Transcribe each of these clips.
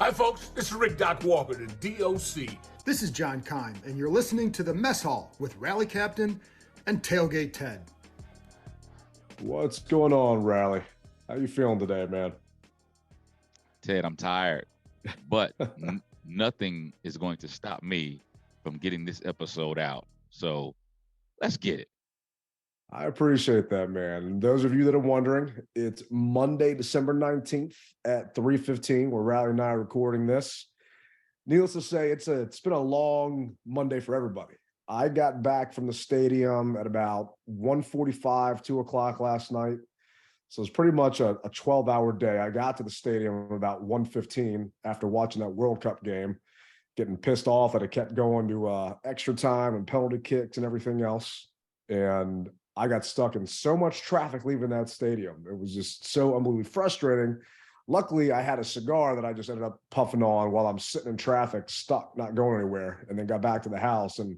Hi, folks. This is Rick Doc Walker, the DOC. This is John Kime, and you're listening to the Mess Hall with Rally Captain and Tailgate Ted. What's going on, Rally? How you feeling today, man? Ted, I'm tired, but nothing is going to stop me from getting this episode out. So let's get it. I appreciate that, man. And those of you that are wondering, it's Monday, December 19th at 3:15, where Rally and I are recording this. Needless to say, it's been a long Monday for everybody. I got back from the stadium at about 1:45, 2 o'clock last night. So it's pretty much a 12-hour day. I got to the stadium about 1:15 after watching that World Cup game, getting pissed off that it kept going to extra time and penalty kicks and everything else. And I got stuck in so much traffic leaving that stadium. It was just so unbelievably frustrating. Luckily, I had a cigar that I just ended up puffing on while I'm sitting in traffic, stuck, not going anywhere, and then got back to the house. And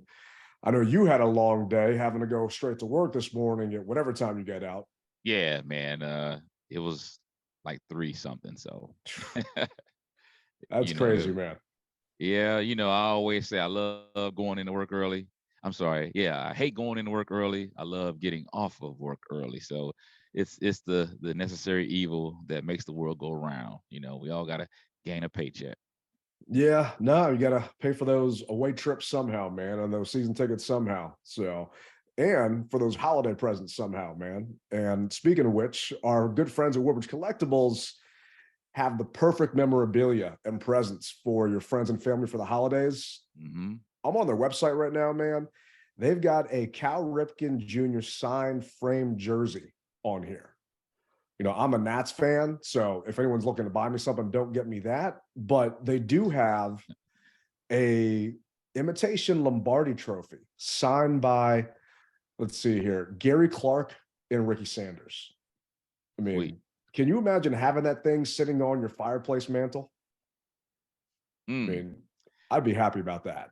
I know you had a long day having to go straight to work this morning at whatever time you get out. Yeah, man. It was like 3-something. So That's crazy, man. Yeah, I always say I love going into work early. I'm sorry. Yeah, I hate going into work early. I love getting off of work early. So it's the necessary evil that makes the world go round. We all got to gain a paycheck. Yeah, no, you got to pay for those away trips somehow, man, and those season tickets somehow. So, and for those holiday presents somehow, man. And speaking of which, our good friends at Woodbridge Collectibles have the perfect memorabilia and presents for your friends and family for the holidays. Mm-hmm. I'm on their website right now, man. They've got a Cal Ripken Jr. signed frame jersey on here. I'm a Nats fan, so if anyone's looking to buy me something, don't get me that. But they do have a imitation Lombardi trophy signed by, let's see here, Gary Clark and Ricky Sanders. I mean, Sweet. Can you imagine having that thing sitting on your fireplace mantle? I mean, I'd be happy about that.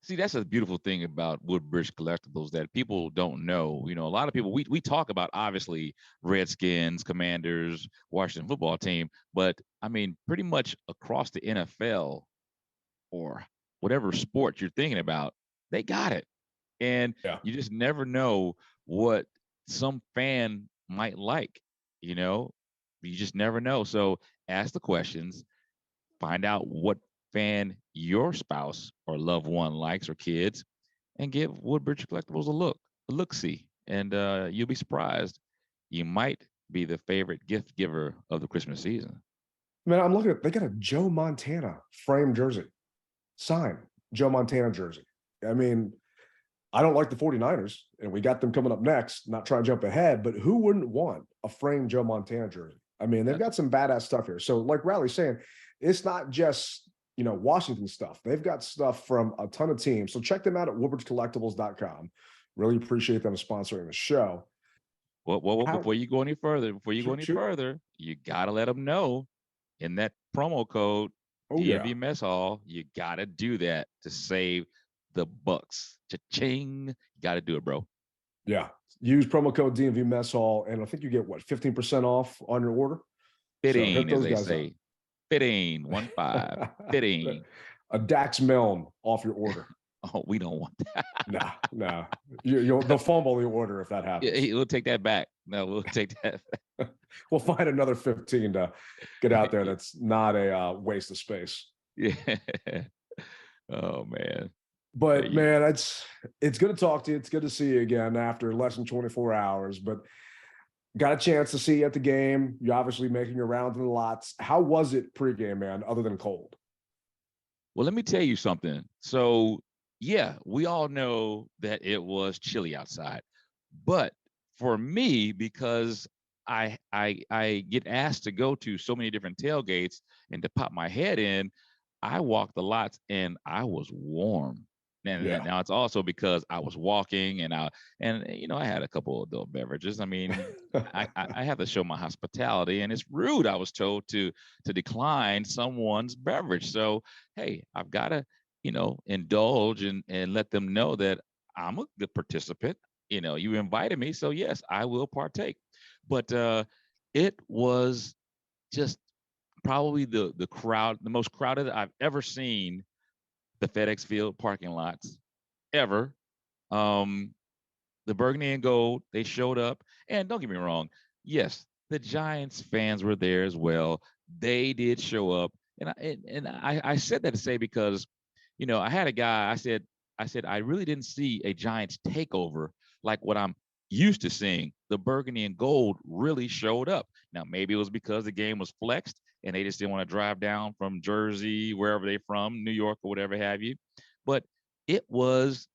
See, that's a beautiful thing about Woodbridge Collectibles that people don't know. A lot of people, we talk about, obviously, Redskins, Commanders, Washington football team, but, I mean, pretty much across the NFL or whatever sport you're thinking about, they got it. And You just never know what some fan might like, You just never know. So ask the questions, find out what fan your spouse or loved one likes or kids, and give Woodbridge Collectibles a look-see, and you'll be surprised. You might be the favorite gift giver of the Christmas season. Man, I'm looking at, they got a Joe Montana frame jersey, signed Joe Montana jersey. I mean, I don't like the 49ers, and we got them coming up next, not trying to jump ahead, but who wouldn't want a framed Joe Montana jersey? I mean, they've got some badass stuff here. So like Rally's saying, it's not just Washington stuff. They've got stuff from a ton of teams. So check them out at woodbridgecollectibles.com. Really appreciate them sponsoring the show. Well, before you go any further, you got to let them know in that promo code, DMV Mess Hall, you got to do that to save the bucks. Cha-ching. You got to do it, bro. Yeah. Use promo code DMV Mess Hall, and I think you get, 15% off on your order? Fitting, as they say. Fitting, 1-5. Fitting. A Dax Milne off your order. Oh, we don't want that. No. They'll fumble the order if that happens. Yeah, we'll take that back. No, we'll take that back. We'll find another 15 to get out there that's not a waste of space. Yeah. Oh, man. But, man, it's good to talk to you. It's good to see you again after less than 24 hours. But got a chance to see you at the game. You're obviously making your rounds in the lots. How was it pregame, man, other than cold? Well, let me tell you something. So, yeah, we all know that it was chilly outside. But for me, because I get asked to go to so many different tailgates and to pop my head in, I walked the lots and I was warm. And now it's also because I was walking and I had a couple of adult beverages. I mean, I have to show my hospitality, and it's rude, I was told, to decline someone's beverage. So, hey, I've got to, indulge and let them know that I'm a good participant. You invited me, so yes, I will partake. But it was just probably the most crowded I've ever seen the FedEx Field parking lots ever. The burgundy and gold, they showed up. And don't get me wrong, yes, the Giants fans were there as well. They did show up. I said that to say because, I had a guy, I said, I really didn't see a Giants takeover like what I'm used to seeing. The burgundy and gold really showed up. Now, maybe it was because the game was flexed and they just didn't want to drive down from Jersey, wherever they're from, New York or whatever have you. But it was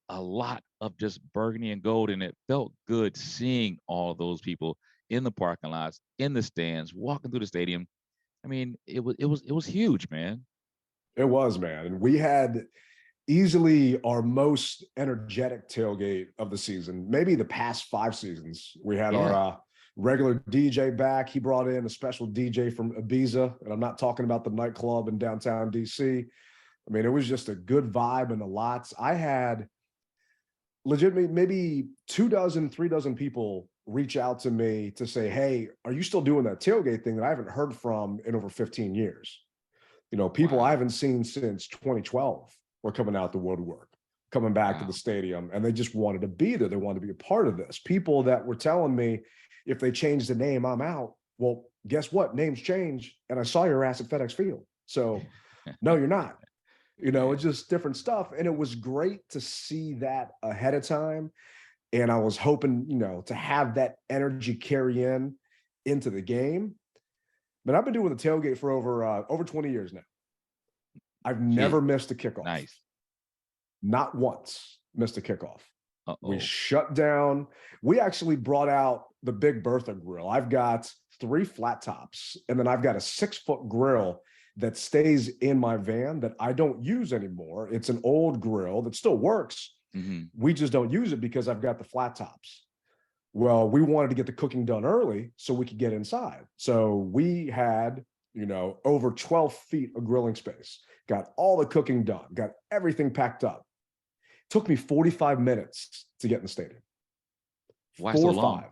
a lot of just burgundy and gold, and it felt good seeing all of those people in the parking lots, in the stands, walking through the stadium. I mean, it was huge, man. It was, man. And we had easily our most energetic tailgate of the season, maybe the past 5 seasons. We had our regular DJ back. He brought in a special DJ from Ibiza, and I'm not talking about the nightclub in downtown DC. I mean, it was just a good vibe in the lots. I had legitimately maybe 2 dozen, 3 dozen people reach out to me to say, hey, are you still doing that tailgate thing that I haven't heard from in over 15 years? People I haven't seen since 2012 were coming out the woodwork, coming back to the stadium, and they just wanted to be there. They wanted to be a part of this. People that were telling me if they change the name, I'm out. Well, guess what? Names change. And I saw your ass at FedEx Field. So no, you're not. It's just different stuff. And it was great to see that ahead of time. And I was hoping, to have that energy carry into the game. But I've been doing the tailgate for over 20 years now. I've never missed a kickoff. Nice. Not once missed a kickoff. Uh-oh. We shut down. We actually brought out the Big Bertha grill. I've got 3 flat tops, and then I've got a 6-foot grill that stays in my van that I don't use anymore. It's an old grill that still works. Mm-hmm. We just don't use it because I've got the flat tops. Well, we wanted to get the cooking done early so we could get inside. So we had, over 12 feet of grilling space, got all the cooking done, got everything packed up. Took me 45 minutes to get in the stadium. Why 4 so or long? 5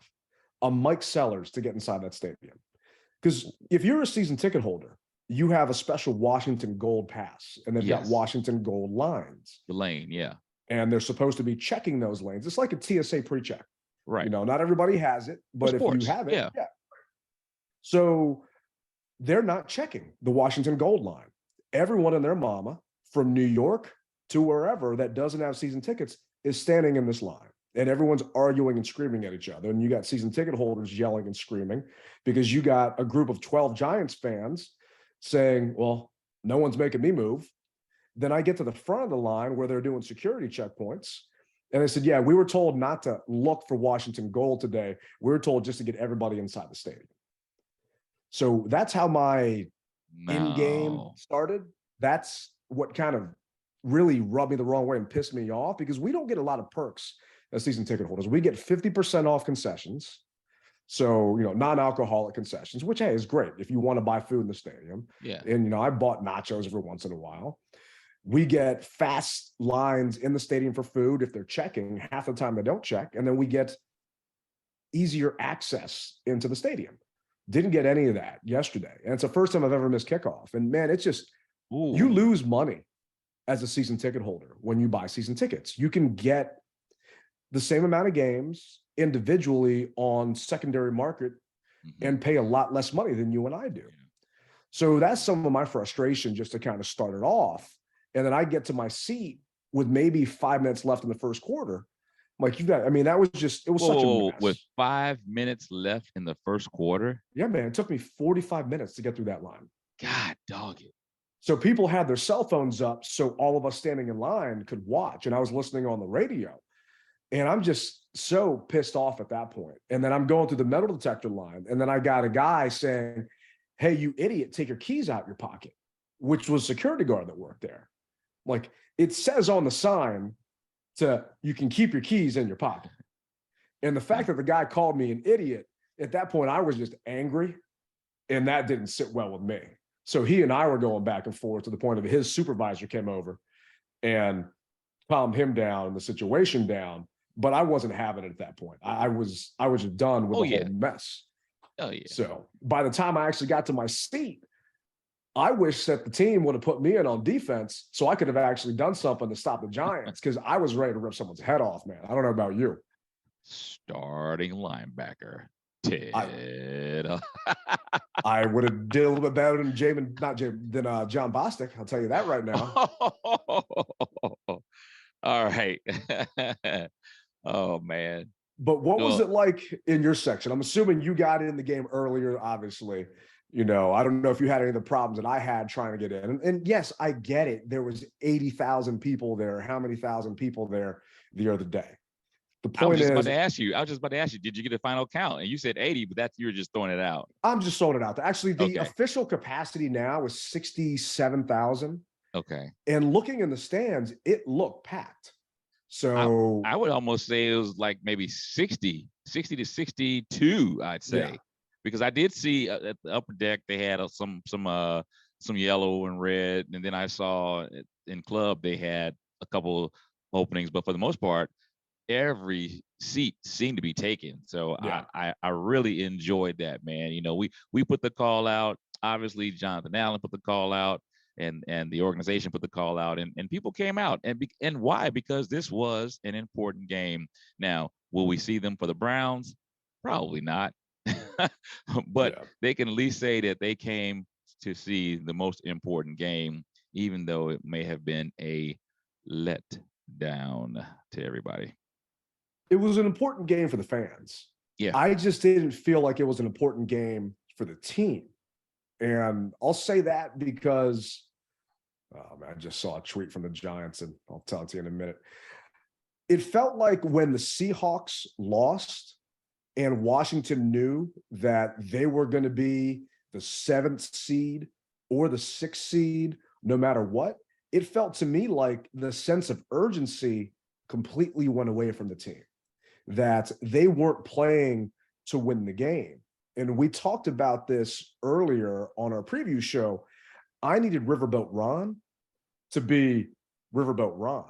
on Mike Sellers to get inside that stadium. Because if you're a season ticket holder, you have a special Washington Gold pass, and they've got Washington Gold lines. The lane, yeah. And they're supposed to be checking those lanes. It's like a TSA pre-check. Right. Not everybody has it, but if you have it, yeah. So they're not checking the Washington Gold line. Everyone and their mama from New York to wherever that doesn't have season tickets is standing in this line. And everyone's arguing and screaming at each other. And you got season ticket holders yelling and screaming because you got a group of 12 Giants fans saying, well, no one's making me move. Then I get to the front of the line where they're doing security checkpoints. And they said, yeah, we were told not to look for Washington Gold today. We were told just to get everybody inside the stadium. So that's how my in-game started. That's what kind of really rubbed me the wrong way and pissed me off, because we don't get a lot of perks as season ticket holders. We get 50% off concessions. So, non-alcoholic concessions, which, hey, is great if you want to buy food in the stadium. Yeah. And, I bought nachos every once in a while. We get fast lines in the stadium for food if they're checking. Half the time they don't check. And then we get easier access into the stadium. Didn't get any of that yesterday. And it's the first time I've ever missed kickoff. And man, it's just, you lose money as a season ticket holder when you buy season tickets. You can get the same amount of games individually on secondary market and pay a lot less money than you and I do. So that's some of my frustration just to kind of start it off. And then I get to my seat with maybe 5 minutes left in the first quarter. I'm like, that was just, it was such a mess. With 5 minutes left in the first quarter? Yeah, man, it took me 45 minutes to get through that line. God dog it. So people had their cell phones up so all of us standing in line could watch. And I was listening on the radio. And I'm just so pissed off at that point. And then I'm going through the metal detector line. And then I got a guy saying, hey, you idiot, take your keys out your pocket, which was a security guard that worked there. Like, it says on the sign you can keep your keys in your pocket. And the fact that the guy called me an idiot, at that point, I was just angry. And that didn't sit well with me. So he and I were going back and forth to the point of his supervisor came over and calmed him down and the situation down. But I wasn't having it at that point. I was done with the whole mess. Oh yeah. So by the time I actually got to my seat, I wish that the team would have put me in on defense so I could have actually done something to stop the Giants, because I was ready to rip someone's head off, man. I don't know about you. Starting linebacker, Ted. I would have did a little bit better than John Bostic. I'll tell you that right now. All right. Oh man. But what was it like in your section? I'm assuming you got in the game earlier, obviously. I don't know if you had any of the problems that I had trying to get in. And yes, I get it. There was 80,000 people there. How many thousand people there the other day? The point I was just about to ask you, did you get a final count? And you said 80, but you were just throwing it out. I'm just throwing it out there. Actually, the official capacity now is 67,000. Okay. And looking in the stands, it looked packed. So I would almost say it was like maybe 60 to 62, I'd say. Yeah. Because I did see at the upper deck they had some yellow and red, and then I saw in club they had a couple openings, but for the most part, every seat seemed to be taken. So yeah. I really enjoyed that, man. We put the call out. Obviously, Jonathan Allen put the call out, and the organization put the call out, and people came out. And why? Because this was an important game. Now, will we see them for the Browns? Probably not. But they can at least say that they came to see the most important game, even though it may have been a letdown to everybody. It was an important game for the fans. Yeah. I just didn't feel like it was an important game for the team. And I'll say that because I just saw a tweet from the Giants, and I'll tell it to you in a minute. It felt like when the Seahawks lost and Washington knew that they were going to be the 7th seed or the 6th seed, no matter what, it felt to me like the sense of urgency completely went away from the team, that they weren't playing to win the game. And we talked about this earlier on our preview show. I needed Riverboat Ron to be Riverboat Ron.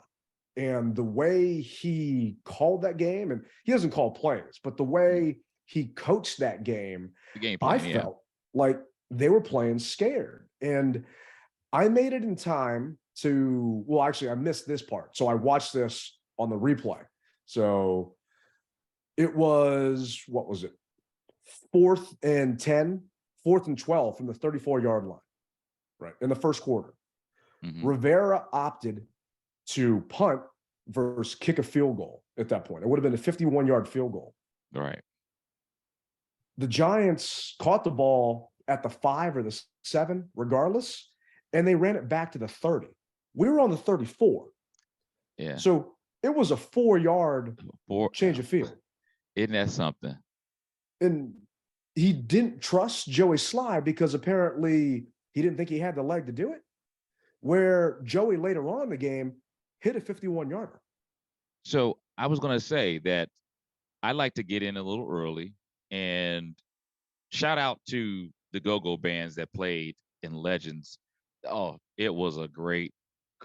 And the way he called that game, and he doesn't call plays, but the way he coached that game, I felt like they were playing scared. And I made it in time to, well, actually, I missed this part. So I watched this on the replay. So it was, what was it? 4th and 10, 4th and 12 from the 34-yard line, right, in the first quarter. Mm-hmm. Rivera opted to punt versus kick a field goal at that point. It would have been a 51-yard field goal. All right. The Giants caught the ball at the 5 or the 7, regardless, and they ran it back to the 30. We were on the 34. Yeah. So it was a 4-yard change of field. Isn't that something? And he didn't trust Joey Sly because apparently he didn't think he had the leg to do it, where Joey later on in the game hit a 51-yarder. So I was going to say that I like to get in a little early, and shout out to the go-go bands that played in Legends. Oh, it was a great.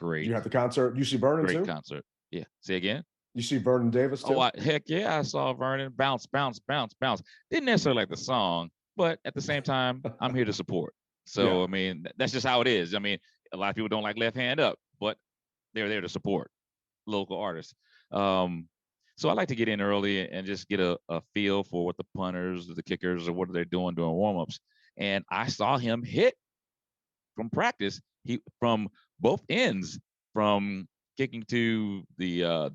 You have the concert. You see Vernon too? Great concert. Yeah. Say again. You see Vernon Davis too? Oh, heck yeah, I saw Vernon. Bounce, bounce, bounce, bounce. Didn't necessarily like the song, but at the same time, I'm here to support. So, yeah. I mean, that's just how it is. I mean, a lot of people don't like Left Hand Up, but they're there to support local artists. So I like to get in early and just get a feel for what the punters, the kickers, or what are they doing during warmups. And I saw him hit from practice. He from both ends, from kicking to the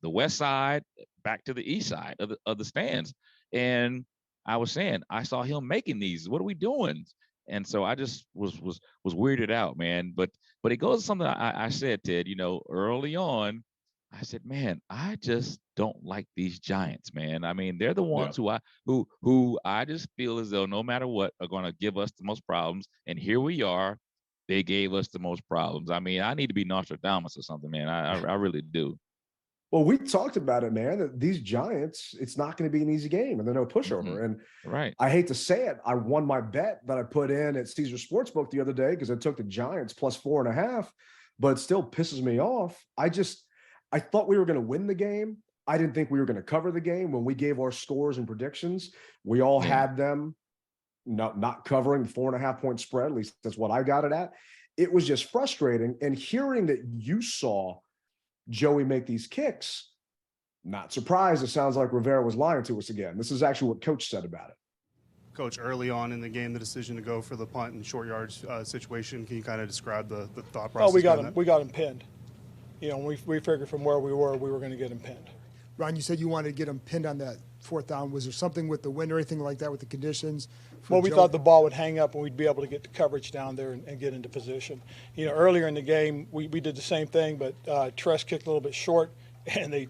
west side back to the east side of the stands. And I was saying, I saw him making these. What are we doing? And so I just was weirded out, man. But it goes to something I said, Ted, early on, I said, man, I just don't like these Giants, man. I mean, they're the ones who I just feel as though no matter what are going to give us the most problems. And here we are. They gave us the most problems. I mean, I need to be Nostradamus or something, man. I really do. Well, we talked about it, man, that these Giants, it's not going to be an easy game, and they're no pushover. Mm-hmm. And right. I hate to say it, I won my bet that I put in at Caesar Sportsbook the other day because I took the Giants plus 4.5, but it still pisses me off. I thought we were going to win the game. I didn't think we were going to cover the game when we gave our scores and predictions. We all had them not covering the 4.5-point spread. At least that's what I got it at. It was just frustrating. And hearing that you saw Joey make these kicks, not surprised. It sounds like Rivera was lying to us again. This is actually what Coach said about it. Coach, early on in the game, the decision to go for the punt and short yards situation, can you kind of describe the thought process? Oh, we got him pinned. You know, we figured from where we were going to get him pinned. Ron, you said you wanted to get him pinned on that fourth down. Was there something with the wind or anything like that with the conditions? Well, we thought the ball would hang up and we'd be able to get the coverage down there and get into position. You know, earlier in the game, we did the same thing, but Tress kicked a little bit short, and they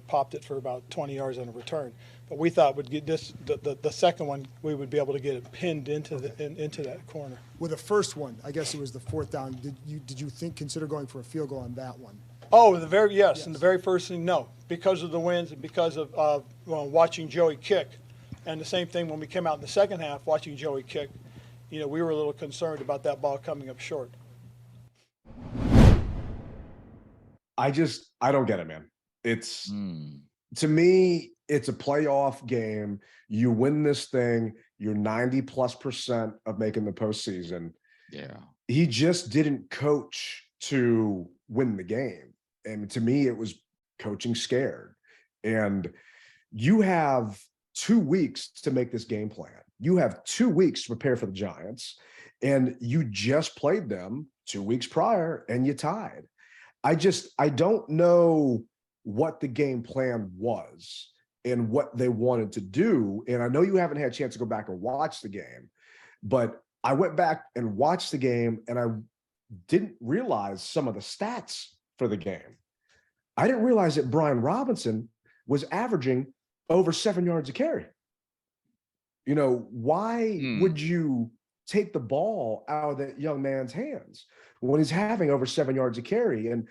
popped it for about 20 yards on a return. But we thought we'd get this the second one, we would be able to get it pinned into into that corner. With the first one, I guess it was the fourth down. Did you consider going for a field goal on that one? Oh, and the very first thing, no, because of the winds and because of watching Joey kick, and the same thing when we came out in the second half, watching Joey kick, you know, we were a little concerned about that ball coming up short. I don't get it, man. It's to me, it's a playoff game. You win this thing, you're 90+% of making the postseason. Yeah. He just didn't coach to win the game. And to me, it was coaching scared. And you have 2 weeks to make this game plan. You have 2 weeks to prepare for the Giants, and you just played them 2 weeks prior and you tied. I don't know what the game plan was and what they wanted to do. And I know you haven't had a chance to go back and watch the game, but I went back and watched the game and I didn't realize some of the stats for the game. I didn't realize that Brian Robinson was averaging over 7 yards a carry. You know, why would you take the ball out of that young man's hands when he's having over 7 yards a carry? And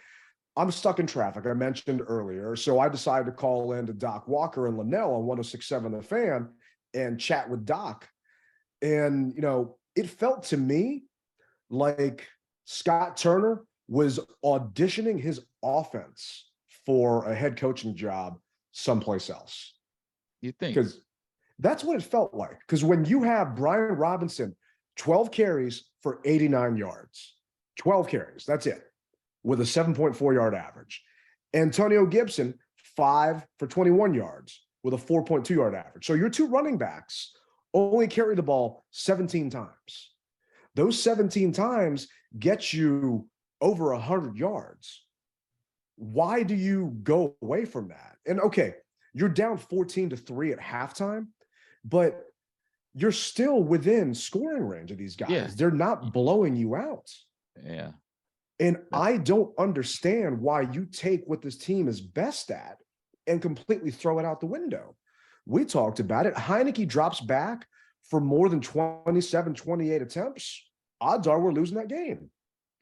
I'm stuck in traffic, I mentioned earlier. So I decided to call in to Doc Walker and Linnell on 106.7 The Fan and chat with Doc. And, you know, it felt to me like Scott Turner was auditioning his offense for a head coaching job someplace else. You think? Because that's what it felt like. Because when you have Brian Robinson, 12 carries for 89 yards, 12 carries, that's it, with a 7.4-yard average. Antonio Gibson, 5 for 21 yards with a 4.2-yard average. So your two running backs only carry the ball 17 times. Those 17 times get you over 100 yards. Why do you go away from that? And okay, you're down 14-3 at halftime, but you're still within scoring range of these guys. Yeah. They're not blowing you out. Yeah. And I don't understand why you take what this team is best at and completely throw it out the window. We talked about it. Heinicke drops back for more than 27, 28 attempts. Odds are we're losing that game.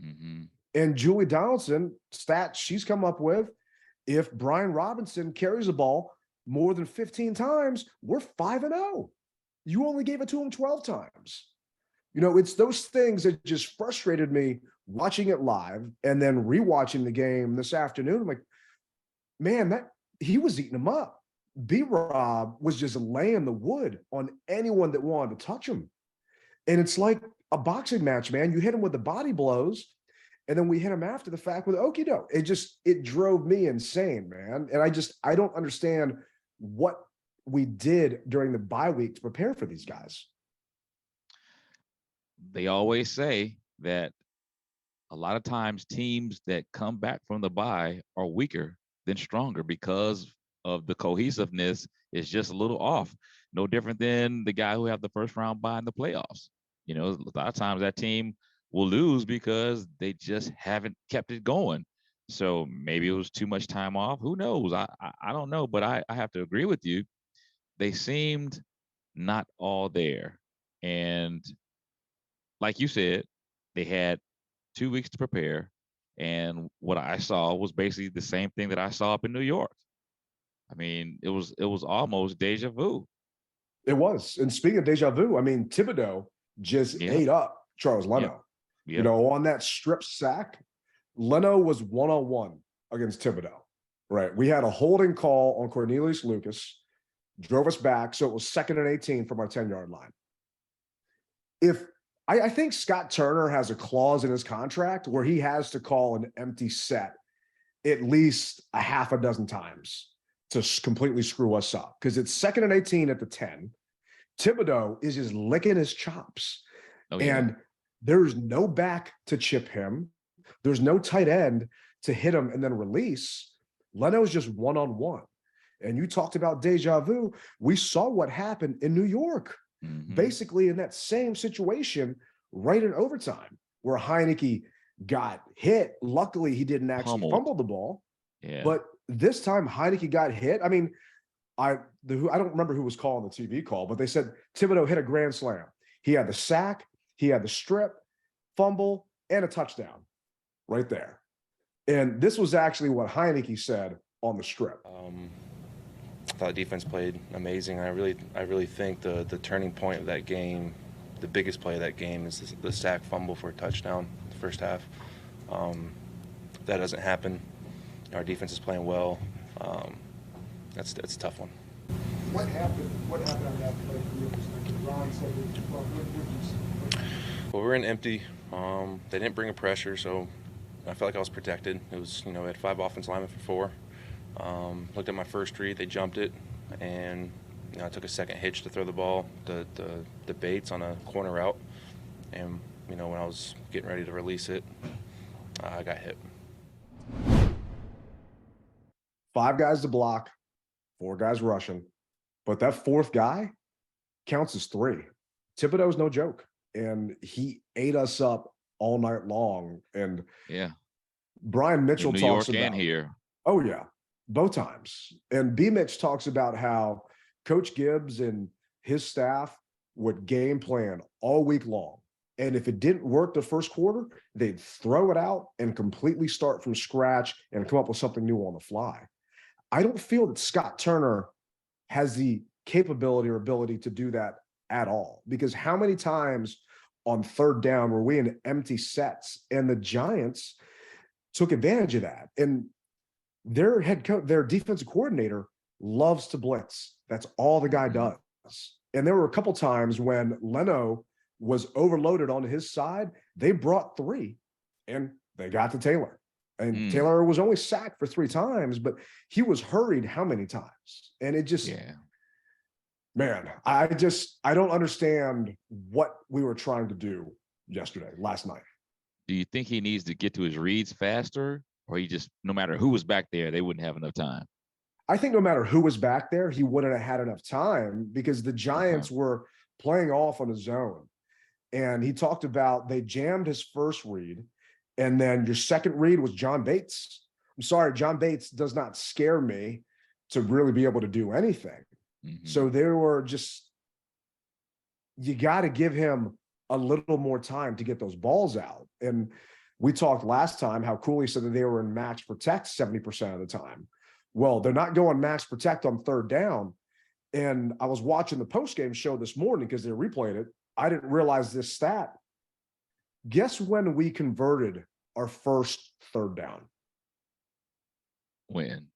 Mm-hmm. And Julie Donaldson, stats she's come up with, if Brian Robinson carries the ball more than 15 times, we're 5-0. You only gave it to him 12 times. You know, it's those things that just frustrated me watching it live and then rewatching the game this afternoon. I'm like, man, that he was eating him up. B-Rob was just laying the wood on anyone that wanted to touch him. And it's like a boxing match, man. You hit him with the body blows, and then we hit him after the fact with okie doke. It drove me insane, man. And I don't understand what we did during the bye week to prepare for these guys. They always say that a lot of times teams that come back from the bye are weaker than stronger because of the cohesiveness is just a little off. No different than the guy who had the first round bye in the playoffs. You know, a lot of times that team will lose because they just haven't kept it going. So maybe it was too much time off. Who knows? I don't know, but I have to agree with you. They seemed not all there. And like you said, they had 2 weeks to prepare. And what I saw was basically the same thing that I saw up in New York. I mean, it was almost deja vu. It was. And speaking of deja vu, I mean, Thibodeau just ate up Charles Leno. Yep. You know, on that strip sack, Leno was one-on-one against Thibodeau, right? We had a holding call on Cornelius Lucas, drove us back, so it was 2nd and 18 from our 10-yard line. if I think Scott Turner has a clause in his contract where he has to call an empty set at least a half a dozen times to completely screw us up, because it's 2nd and 18 at the 10. Thibodeau is just licking his chops. Oh, yeah. And there's no back to chip him. There's no tight end to hit him and then release. Leno's just one-on-one. And you talked about deja vu. We saw what happened in New York, basically in that same situation right in overtime, where Heinicke got hit. Luckily, he didn't actually fumble the ball. Yeah. But this time, Heinicke got hit. I mean, I don't remember who was calling the TV call, but they said Thibodeau hit a grand slam. He had the sack, he had the strip, fumble, and a touchdown right there. And this was actually what Heinicke said on the strip. I thought defense played amazing. I really think the turning point of that game, the biggest play of that game, is the sack fumble for a touchdown in the first half. If that doesn't happen, our defense is playing well. That's a tough one. What happened on that play from your perspective? Ron said it. Well, we were in empty. They didn't bring a pressure, so I felt like I was protected. It was, we had 5 offensive linemen for 4. Looked at my first read, they jumped it, and I took a second hitch to throw the ball, the Bates on a corner route, and when I was getting ready to release it, I got hit. 5 guys to block, 4 guys rushing, but that 4th guy counts as 3. Thibodeau's no joke, and he ate us up all night long. And yeah, Brian Mitchell in New talks York about and here. Oh yeah, both times. And B. Mitch talks about how Coach Gibbs and his staff would game plan all week long. And if it didn't work the first quarter, they'd throw it out and completely start from scratch and come up with something new on the fly. I don't feel that Scott Turner has the capability or ability to do that at all, because how many times on 3rd down were we in empty sets, and the Giants took advantage of that? And their head coach, their defensive coordinator, loves to blitz. That's all the guy does. And there were a couple times when Leno was overloaded on his side. They brought 3 and they got to Taylor. And Taylor was only sacked for 3 times, but he was hurried how many times? And it just, man, I don't understand what we were trying to do last night. Do you think he needs to get to his reads faster, or he just, no matter who was back there, they wouldn't have enough time? I think no matter who was back there, he wouldn't have had enough time, because the Giants were playing off on a zone. And he talked about they jammed his first read, and then your second read was John Bates. I'm sorry, John Bates does not scare me to really be able to do anything. So there were just, you got to give him a little more time to get those balls out. And we talked last time how Cooley said that they were in max protect 70% of the time. Well, they're not going max protect on 3rd down. And I was watching the postgame show this morning because they replayed it. I didn't realize this stat. Guess when we converted our first 3rd down? When?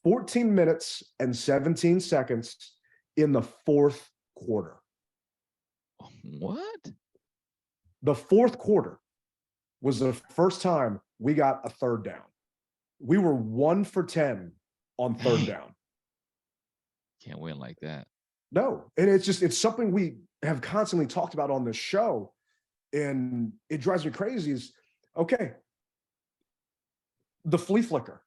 14 minutes and 17 seconds in the 4th quarter. What? The 4th quarter was the first time we got a 3rd down. We were 1 for 10 on 3rd down. Can't win like that. No. And it's something we have constantly talked about on this show. And it drives me crazy is, okay, the flea flicker.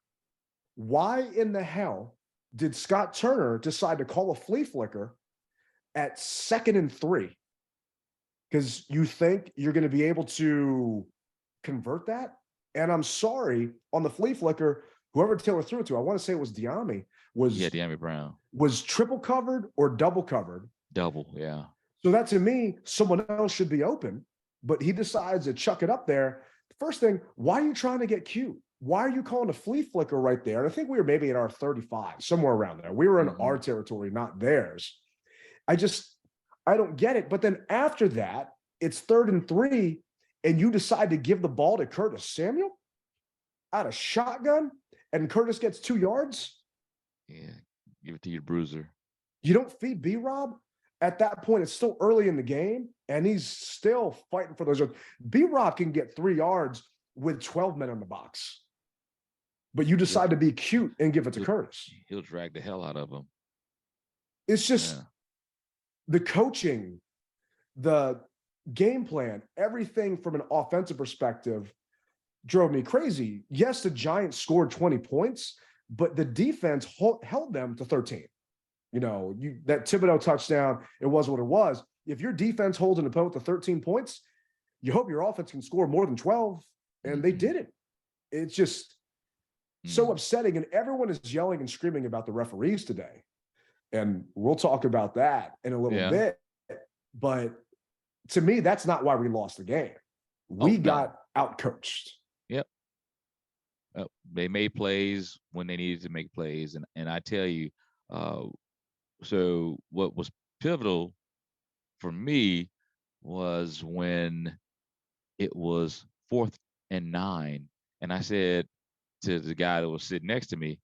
Why in the hell did Scott Turner decide to call a flea flicker at 2nd and 3? Because you think you're going to be able to convert that? And I'm sorry, on the flea flicker, whoever Taylor threw it to, I want to say it was Diami, Diami Brown. Was triple covered or double covered? Double, yeah. So that, to me, someone else should be open, but he decides to chuck it up there. First thing, why are you trying to get cute? Why are you calling a flea flicker right there? And I think we were maybe in our 35, somewhere around there. We were in our territory, not theirs. I don't get it. But then after that, it's 3rd and 3, and you decide to give the ball to Curtis Samuel out of shotgun, and Curtis gets 2 yards. Yeah, give it to your bruiser. You don't feed B-Rob. at that point, it's still early in the game, and he's still fighting for those. B-Rob can get 3 yards with 12 men in the box, but you decide to be cute and give it to Curtis. He'll drag the hell out of him. It's just the coaching, the game plan, everything from an offensive perspective drove me crazy. Yes, the Giants scored 20 points, but the defense held them to 13. You know, that Thibodeau touchdown, it was what it was. If your defense holds an opponent to 13 points, you hope your offense can score more than 12, and they didn't. It's just so upsetting, and everyone is yelling and screaming about the referees today. And we'll talk about that in a little bit. But to me, that's not why we lost the game. We got outcoached. Yep. They made plays when they needed to make plays. And I tell you, so what was pivotal for me was when it was 4th and 9. And I said to the guy that was sitting next to me,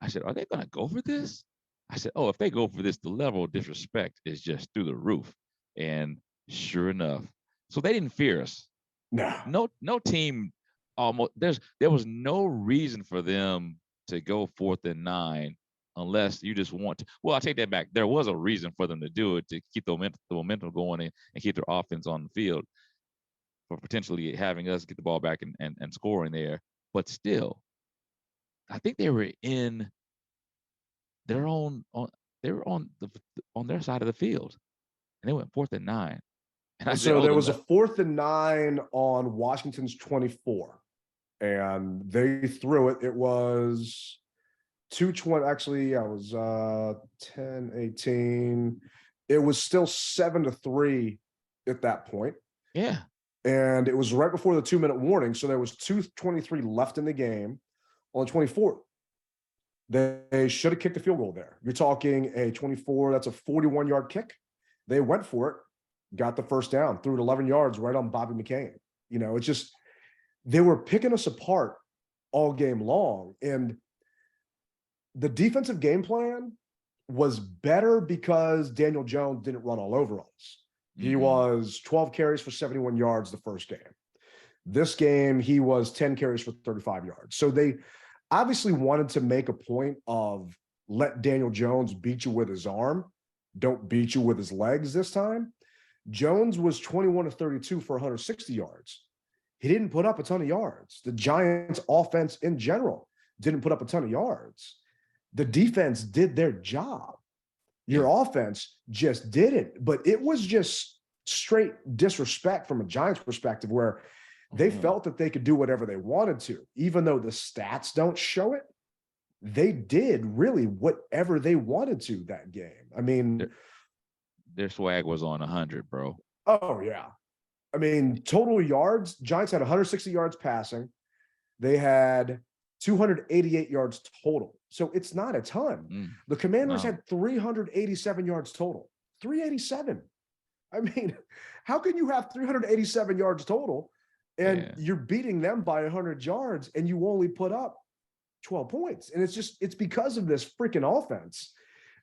I said, are they going to go for this? I said, oh, if they go for this, the level of disrespect is just through the roof. And sure enough, so they didn't fear us. No team almost, there was no reason for them to go 4th and 9 unless you just want to. Well, I'll take that back. There was a reason for them to do it, to keep the momentum going and keep their offense on the field for potentially having us get the ball back and scoring there. But still, I think they were in their own they were on their side of the field, and they went 4th and 9. And so there was a 4th and 9 on Washington's 24, and they threw it. It was 2:20. Actually, I was 10-18. It was still 7-3 at that point. Yeah. And it was right before the 2-minute warning. So there was 2:23 left in the game on the 24th. They should have kicked the field goal there. You're talking a 24, that's a 41-yard kick. They went for it, got the first down, threw it 11 yards right on Bobby McCain. You know, it's just, they were picking us apart all game long. And the defensive game plan was better because Daniel Jones didn't run all over us. He was 12 carries for 71 yards the first game. This game, he was 10 carries for 35 yards. So they obviously wanted to make a point of let Daniel Jones beat you with his arm. Don't beat you with his legs this time. Jones was 21-32 for 160 yards. He didn't put up a ton of yards. The Giants offense in general didn't put up a ton of yards. The defense did their job. Your offense just didn't. But it was just straight disrespect from a Giants perspective, where they felt that they could do whatever they wanted to. Even though the stats don't show it, they did really whatever they wanted to that game. I mean, their swag was on 100, bro. Oh, yeah. I mean, total yards, Giants had 160 yards passing. They had 288 yards total. So it's not a ton. The Commanders had 387 yards total. 387. I mean, how can you have 387 yards total and you're beating them by 100 yards and you only put up 12 points? And it's because of this freaking offense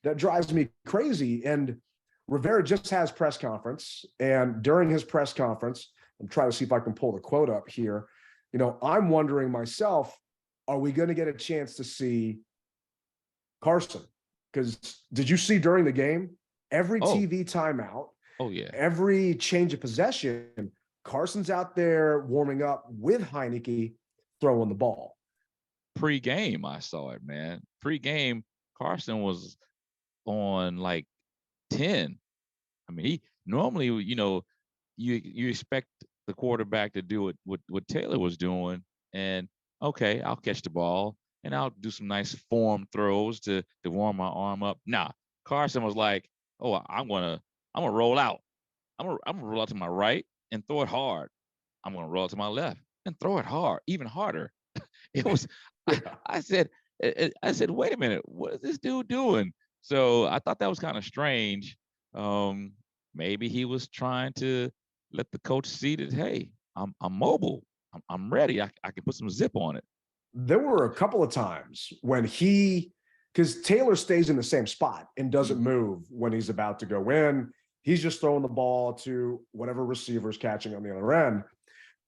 that drives me crazy. And Rivera just has press conference, and during his press conference, I'm trying to see if I can pull the quote up here. You know, I'm wondering myself, are we going to get a chance to see Carson? Because did you see during the game, every TV timeout, every change of possession, Carson's out there warming up with Heinicke throwing the ball. Pre-game, I saw it, man. Pre-game, Carson was on like 10. I mean, he normally, you know, you expect the quarterback to do what Taylor was doing, and okay, I'll catch the ball and I'll do some nice form throws to warm my arm up. Nah, Carson was like, oh, I'm gonna roll out. I'm gonna roll out to my right and throw it hard. I'm gonna roll out to my left and throw it hard, even harder. It was, I said, wait a minute, what is this dude doing? So I thought that was kind of strange. Maybe he was trying to let the coach see that, hey, I'm mobile. I'm ready. I can put some zip on it. There were a couple of times when he because Taylor stays in the same spot and doesn't move when he's about to go in. He's just throwing the ball to whatever receiver's catching on the other end.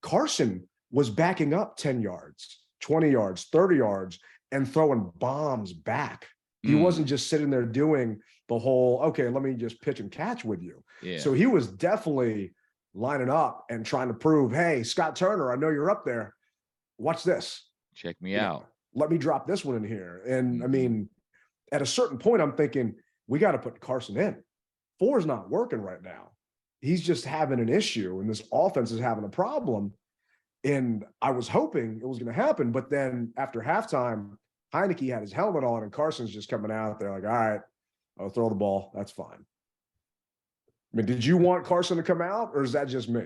Carson was backing up 10 yards, 20 yards, 30 yards, and throwing bombs back. He wasn't just sitting there doing the whole, okay, let me just pitch and catch with you. Yeah. So he was definitely lining up and trying to prove, hey, Scott Turner, I know you're up there. Watch this. Check me out. Let me drop this one in here. And I mean, at a certain point, I'm thinking, we got to put Carson in. 4 is not working right now. He's just having an issue, and this offense is having a problem. And I was hoping it was going to happen. But then after halftime, Heinicke had his helmet on, and Carson's just coming out there like, all right, I'll throw the ball. That's fine. I mean, did you want Carson to come out, or is that just me?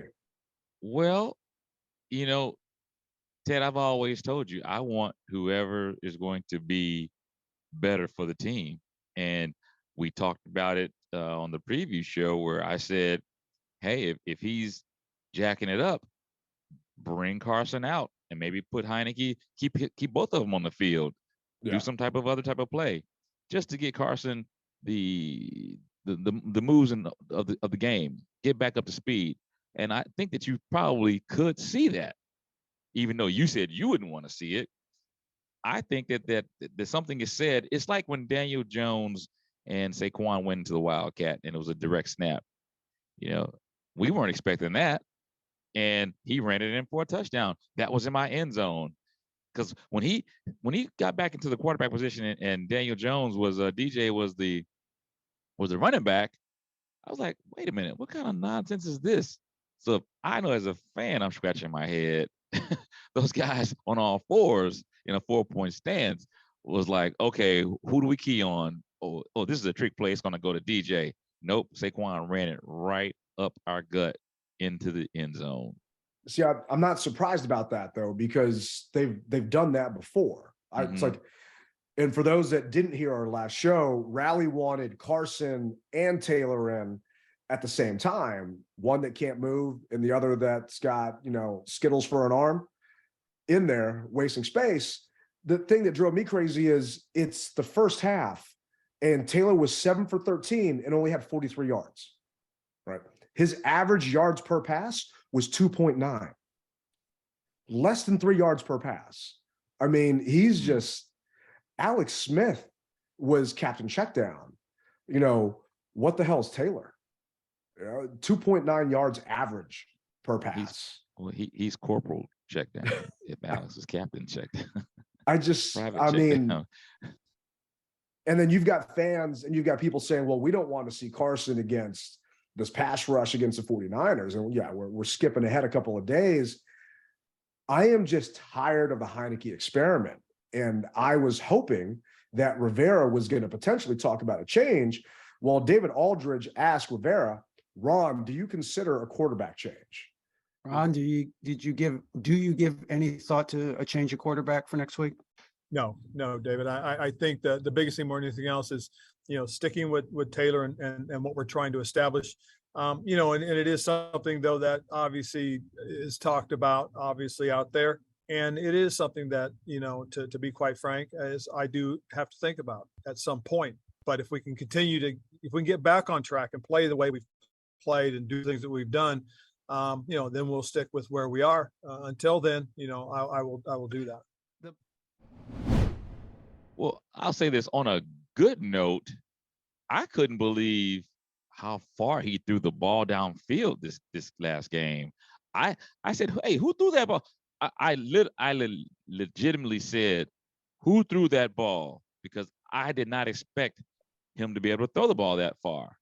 Well, you know, Ted, I've always told you, I want whoever is going to be better for the team. And we talked about it on the preview show where I said, hey, if he's jacking it up, bring Carson out and maybe put Heinicke, keep both of them on the field, do some type of play, just to get Carson the moves of the game, get back up to speed. And I think that you probably could see that, even though you said you wouldn't want to see it. I think that something is said. It's like when Daniel Jones and Saquon went into the Wildcat and it was a direct snap. You know, we weren't expecting that. And he ran it in for a touchdown. That was in my end zone. Because when he got back into the quarterback position and Daniel Jones was DJ was the running back, I was like, wait a minute, what kind of nonsense is this? So I know as a fan, I'm scratching my head. Those guys on all fours in a 4-point stance was like, okay, who do we key on? Oh, this is a trick play. It's going to go to DJ. Nope, Saquon ran it right up our gut into the end zone. See, I'm not surprised about that, though, because they've done that before. It's like, and for those that didn't hear our last show, Rally wanted Carson and Taylor in at the same time, one that can't move and the other that's got, Skittles for an arm in there, wasting space. The thing that drove me crazy is it's the first half, and Taylor was 7 for 13 and only had 43 yards, right? His average yards per pass was 2.9, less than 3 yards per pass. I mean, he's just, Alex Smith was Captain Checkdown. What the hell is Taylor? 2.9 yards average per pass. He's Corporal Checkdown. If Alex is Captain Checkdown. And then you've got fans and you've got people saying, well, we don't want to see Carson against this pass rush against the 49ers. And yeah, we're skipping ahead a couple of days. I am just tired of the Heinicke experiment. And I was hoping that Rivera was going to potentially talk about a change. Well, David Aldridge asked Rivera, Ron, do you consider a quarterback change? Ron, do you give any thought to a change of quarterback for next week? No, David. I think that the biggest thing more than anything else is, sticking with Taylor and what we're trying to establish. And it is something, though, that obviously is talked about, obviously, out there. And it is something that, to be quite frank, as I do have to think about at some point. But if we can if we can get back on track and play the way we've played and do things that we've done, then we'll stick with where we are. Until then, I will do that. Well, I'll say this on a good note. I couldn't believe how far he threw the ball downfield this last game. I said, hey, who threw that ball? I legitimately said, who threw that ball? Because I did not expect him to be able to throw the ball that far.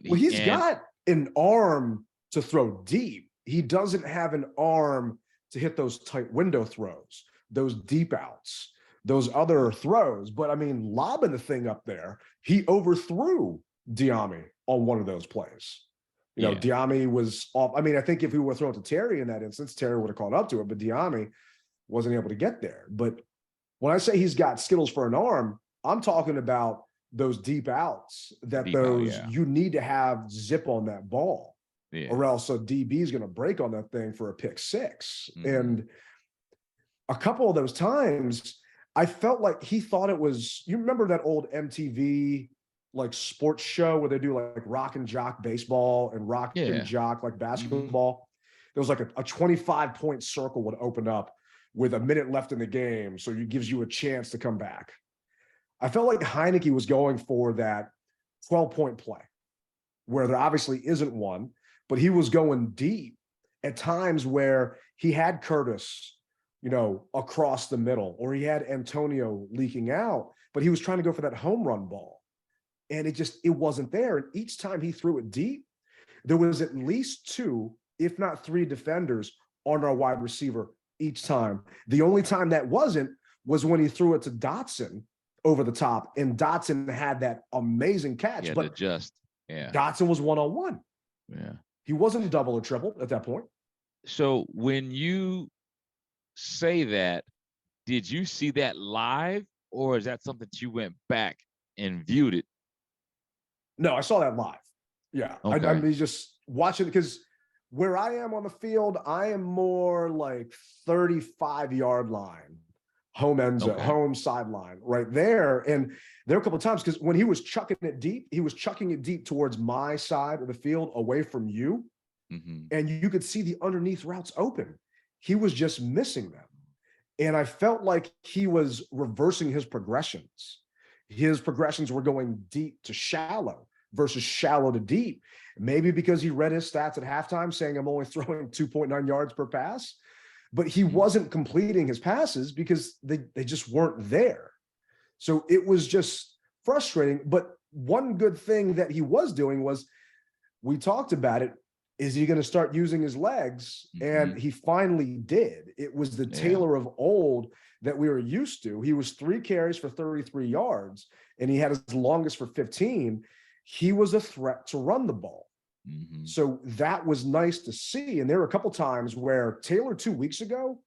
He's got an arm to throw deep. He doesn't have an arm to hit those tight window throws, those deep outs, those other throws. But I mean, lobbing the thing up there, he overthrew Diami on one of those plays. Diami was off. I mean, I think if he were thrown to Terry in that instance, Terry would have caught up to it, but Diami wasn't able to get there. But when I say he's got Skittles for an arm, I'm talking about those deep outs you need to have zip on that ball, or else a DB is going to break on that thing for a pick six. And a couple of those times, I felt like he thought it was, you remember that old MTV like sports show where they do like rock and jock baseball and rock and jock like basketball? There was like a 25-point circle would open up with a minute left in the game. So it gives you a chance to come back. I felt like Heinicke was going for that 12-point play where there obviously isn't one, but he was going deep at times where he had Curtis, across the middle, or he had Antonio leaking out, but he was trying to go for that home run ball. And it wasn't there. And each time he threw it deep, there was at least 2, if not 3 defenders on our wide receiver each time. The only time that wasn't was when he threw it to Dotson over the top, and Dotson had that amazing catch. But Dotson was one-on-one. Yeah. He wasn't double or triple at that point. So when you say that, did you see that live, or is that something that you went back and viewed it? No, I saw that live. Yeah. Okay. I mean, just watching it, because where I am on the field, I am more like 35-yard line, home end zone, home sideline right there. And there were a couple of times, because when he was chucking it deep, he was chucking it deep towards my side of the field away from you. And you could see the underneath routes open. He was just missing them. And I felt like he was reversing his progressions. His progressions were going deep to shallow versus shallow to deep. Maybe because he read his stats at halftime saying I'm only throwing 2.9 yards per pass, but he wasn't completing his passes because they just weren't there. So it was just frustrating. But one good thing that he was doing was, we talked about it, is he going to start using his legs? And he finally did. It was the Taylor of old that we were used to. He was 3 carries for 33 yards, and he had his longest for 15. He was a threat to run the ball. So that was nice to see. And there were a couple times where Taylor 2 weeks ago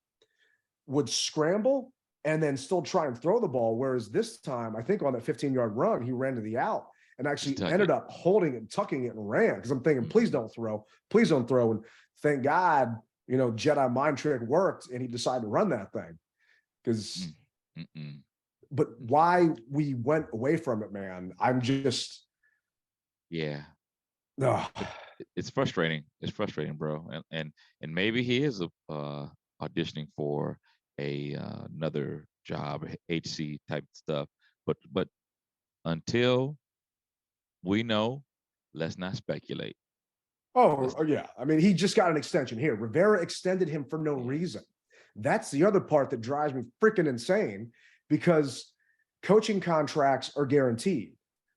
would scramble and then still try and throw the ball. Whereas this time, I think on that 15-yard run, he ran to the out and actually ended up holding it, tucking it, and ran. Because I'm thinking, please don't throw. Please don't throw. And thank God, Jedi mind trick worked, and he decided to run that thing. Because, but why we went away from it, man, I'm just. Yeah. Oh. It's frustrating. It's frustrating, bro. And maybe he is auditioning for another job, HC type stuff. But until we know, let's not speculate. Oh, yeah. I mean, he just got an extension here. Rivera extended him for no reason. That's the other part that drives me freaking insane, because coaching contracts are guaranteed.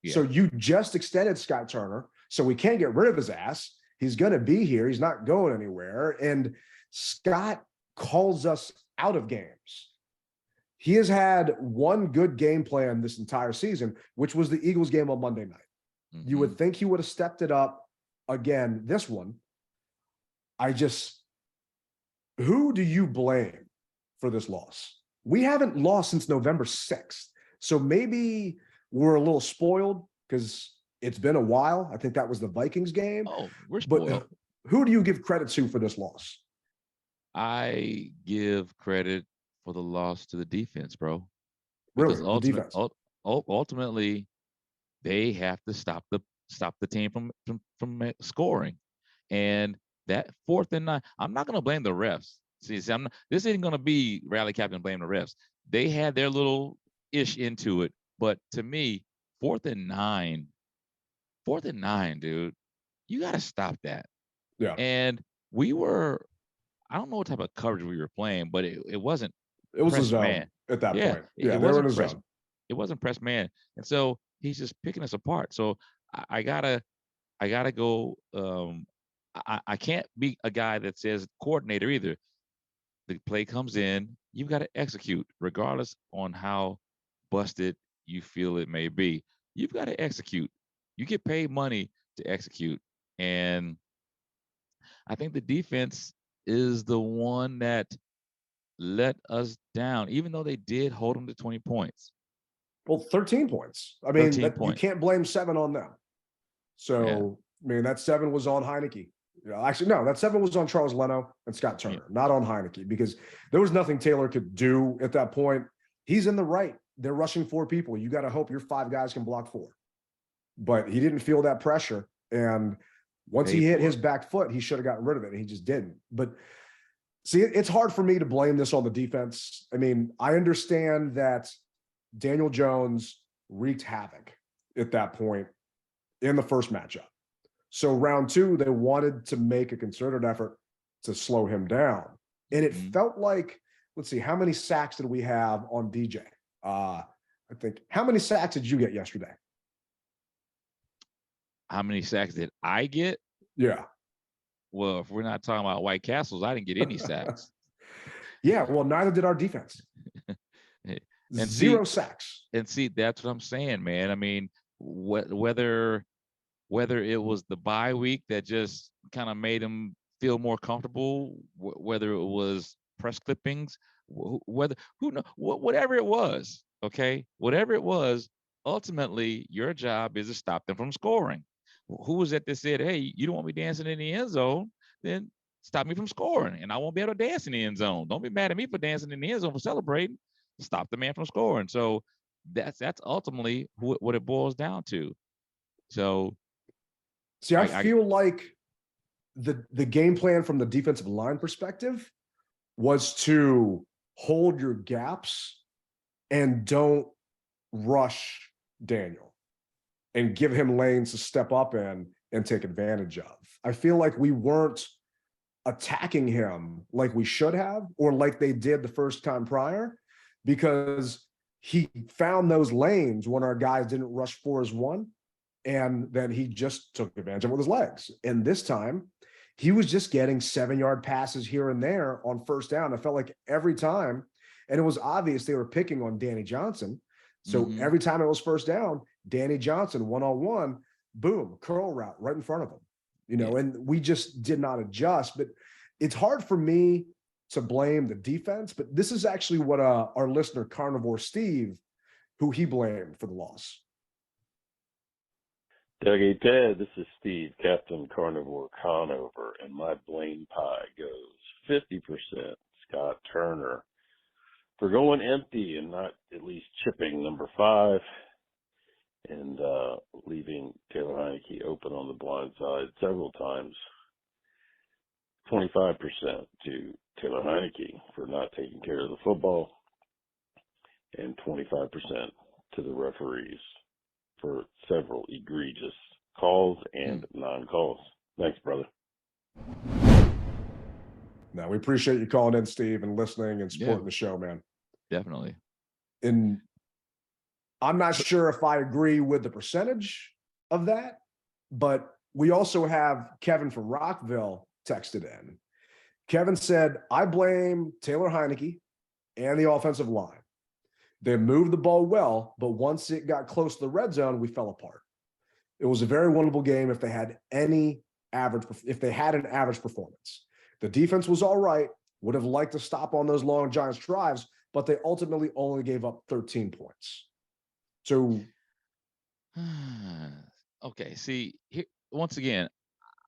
So you just extended Scott Turner, so we can't get rid of his ass. He's going to be here. He's not going anywhere. And Scott calls us out of games. He has had one good game plan this entire season, which was the Eagles game on Monday night. You would think he would have stepped it up again this one. Who do you blame for this loss? We haven't lost since November 6th. So maybe we're a little spoiled because it's been a while. I think that was the Vikings game. Oh, we're spoiled. But who do you give credit to for this loss? I give credit for the loss to the defense, bro. Really? Because ultimately, they have to stop the team from scoring. And that 4th and 9, I'm not going to blame the refs. See, this isn't going to be rally captain blame the refs. They had their little ish into it. But to me, 4th and 9, dude, you got to stop that. Yeah. And I don't know what type of coverage we were playing, but it wasn't. It was a zone man at that point. Yeah, it they were in a wasn't zone. It wasn't press man. And so he's just picking us apart. So I gotta go. I can't be a guy that says coordinator either. The play comes in, you've got to execute, regardless on how busted you feel it may be. You've got to execute. You get paid money to execute. And I think the defense is the one that let us down, even though they did hold them to 20 points. Well, 13 points. I mean, you can't blame 7 on them. So, I mean, that 7 was on Heinicke. Actually, no, that 7 was on Charles Leno and Scott Turner, not on Heinicke, because there was nothing Taylor could do at that point. he's in the right. They're rushing 4 people. You got to hope your 5 guys can block 4. But he didn't feel that pressure. And once he hit his back foot, he should have gotten rid of it. And he just didn't. But see, it's hard for me to blame this on the defense. I mean, I understand that Daniel Jones wreaked havoc at that point in the first matchup. So round 2, they wanted to make a concerted effort to slow him down. And it felt like, let's see, how many sacks did we have on DJ? I think, how many sacks did you get yesterday? How many sacks did I get? Yeah. Well, if we're not talking about White Castles, I didn't get any sacks. Yeah, well, neither did our defense. And 0 sacks. And see, that's what I'm saying, man. I mean, whether it was the bye week that just kind of made him feel more comfortable, whether it was press clippings, whatever it was, okay, whatever it was, ultimately your job is to stop them from scoring. Who was it that said, hey, you don't want me dancing in the end zone, then stop me from scoring, and I won't be able to dance in the end zone. Don't be mad at me for dancing in the end zone, for celebrating. Stop the man from scoring. So that's ultimately what it boils down to. So see, I feel like the game plan from the defensive line perspective was to hold your gaps and don't rush Daniel and give him lanes to step up in and take advantage of. I feel like we weren't attacking him like we should have, or like they did the first time prior, because he found those lanes when our guys didn't rush 4 as 1, and then he just took advantage of it with his legs. And this time, he was just getting 7-yard passes here and there on first down. I felt like every time, and it was obvious they were picking on Danny Johnson. So every time it was first down, Danny Johnson one-on-one, boom, curl route right in front of him. You know, and we just did not adjust. But it's hard for me to blame the defense, but this is actually what our listener, Carnivore Steve, who he blamed for the loss. Tailgate Ted, this is Steve, Captain Carnivore Conover, and my blame pie goes 50% Scott Turner for going empty and not at least chipping number 5 and leaving Taylor Heinicke open on the blind side several times. 25% to Taylor Heinicke for not taking care of the football, and 25% to the referees for several egregious calls and non-calls. Thanks, brother. No, we appreciate you calling in, Steve, and listening and supporting the show, man. Definitely. And I'm not sure if I agree with the percentage of that, but we also have Kevin from Rockville texted in. Kevin said, I blame Taylor Heinicke and the offensive line. They moved the ball well, but once it got close to the red zone, we fell apart. It was a very winnable game if they had an average performance. The defense was all right, would have liked to stop on those long Giants drives, but they ultimately only gave up 13 points. So, okay, see, here, once again,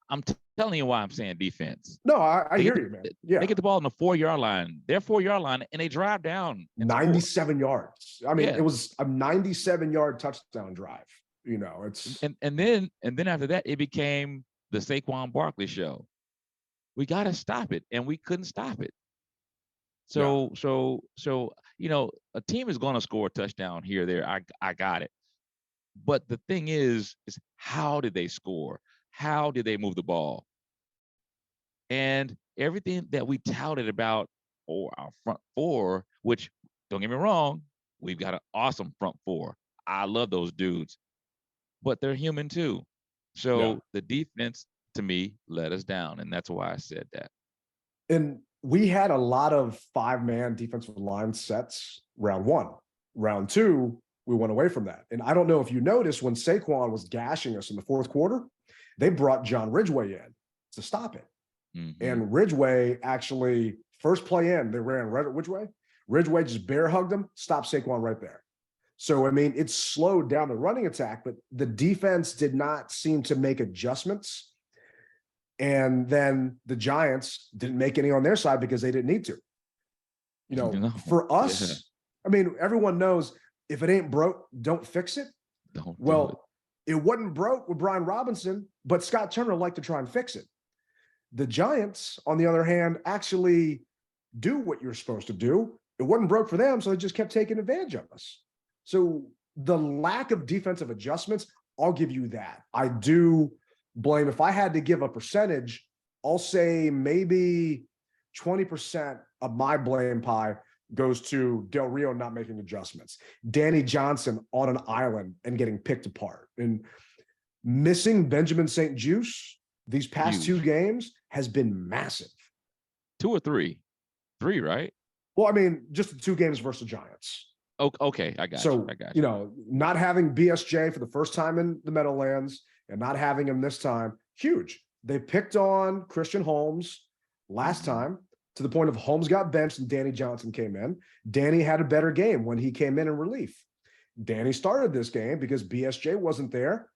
I'm telling you why I'm saying defense. No, I hear you, man. Yeah. They get the ball on the 4-yard line, their 4-yard line, and they drive down. 97 yards. I mean, it was a 97-yard touchdown drive. You know, it's and then after that, it became the Saquon Barkley show. We got to stop it, and we couldn't stop it. So you know, a team is going to score a touchdown here or there. I got it. But the thing is how did they score? How did they move the ball? And everything that we touted about our front 4, which, don't get me wrong, we've got an awesome front 4. I love those dudes, but they're human too. So the defense, to me, let us down, and that's why I said that. And we had a lot of 5-man defensive line sets round 1. Round 2, we went away from that. And I don't know if you noticed, when Saquon was gashing us in the 4th quarter, they brought John Ridgway in to stop it. And Ridgway actually, first play in, they ran Ridgway. Ridgway just bear hugged him, stopped Saquon right there. So, I mean, it slowed down the running attack, but the defense did not seem to make adjustments. And then the Giants didn't make any on their side because they didn't need to. You know, for us, I mean, everyone knows if it ain't broke, don't fix it. It wasn't broke with Brian Robinson, but Scott Turner liked to try and fix it. The Giants, on the other hand, actually do what you're supposed to do. It wasn't broke for them, so they just kept taking advantage of us. So the lack of defensive adjustments, I'll give you that. I do blame, if I had to give a percentage, I'll say maybe 20% of my blame pie goes to Del Rio not making adjustments. Danny Johnson on an island and getting picked apart. And missing Benjamin St. Juste these past two games has been massive. 2 or 3? 3, right? Well, I mean, just the 2 games versus the Giants. Okay, I got you. You know, not having BSJ for the first time in the Meadowlands and not having him this time, huge. They picked on Christian Holmes last time, to the point of Holmes got benched and Danny Johnson came in. Danny had a better game when he came in relief. Danny started this game because BSJ wasn't there.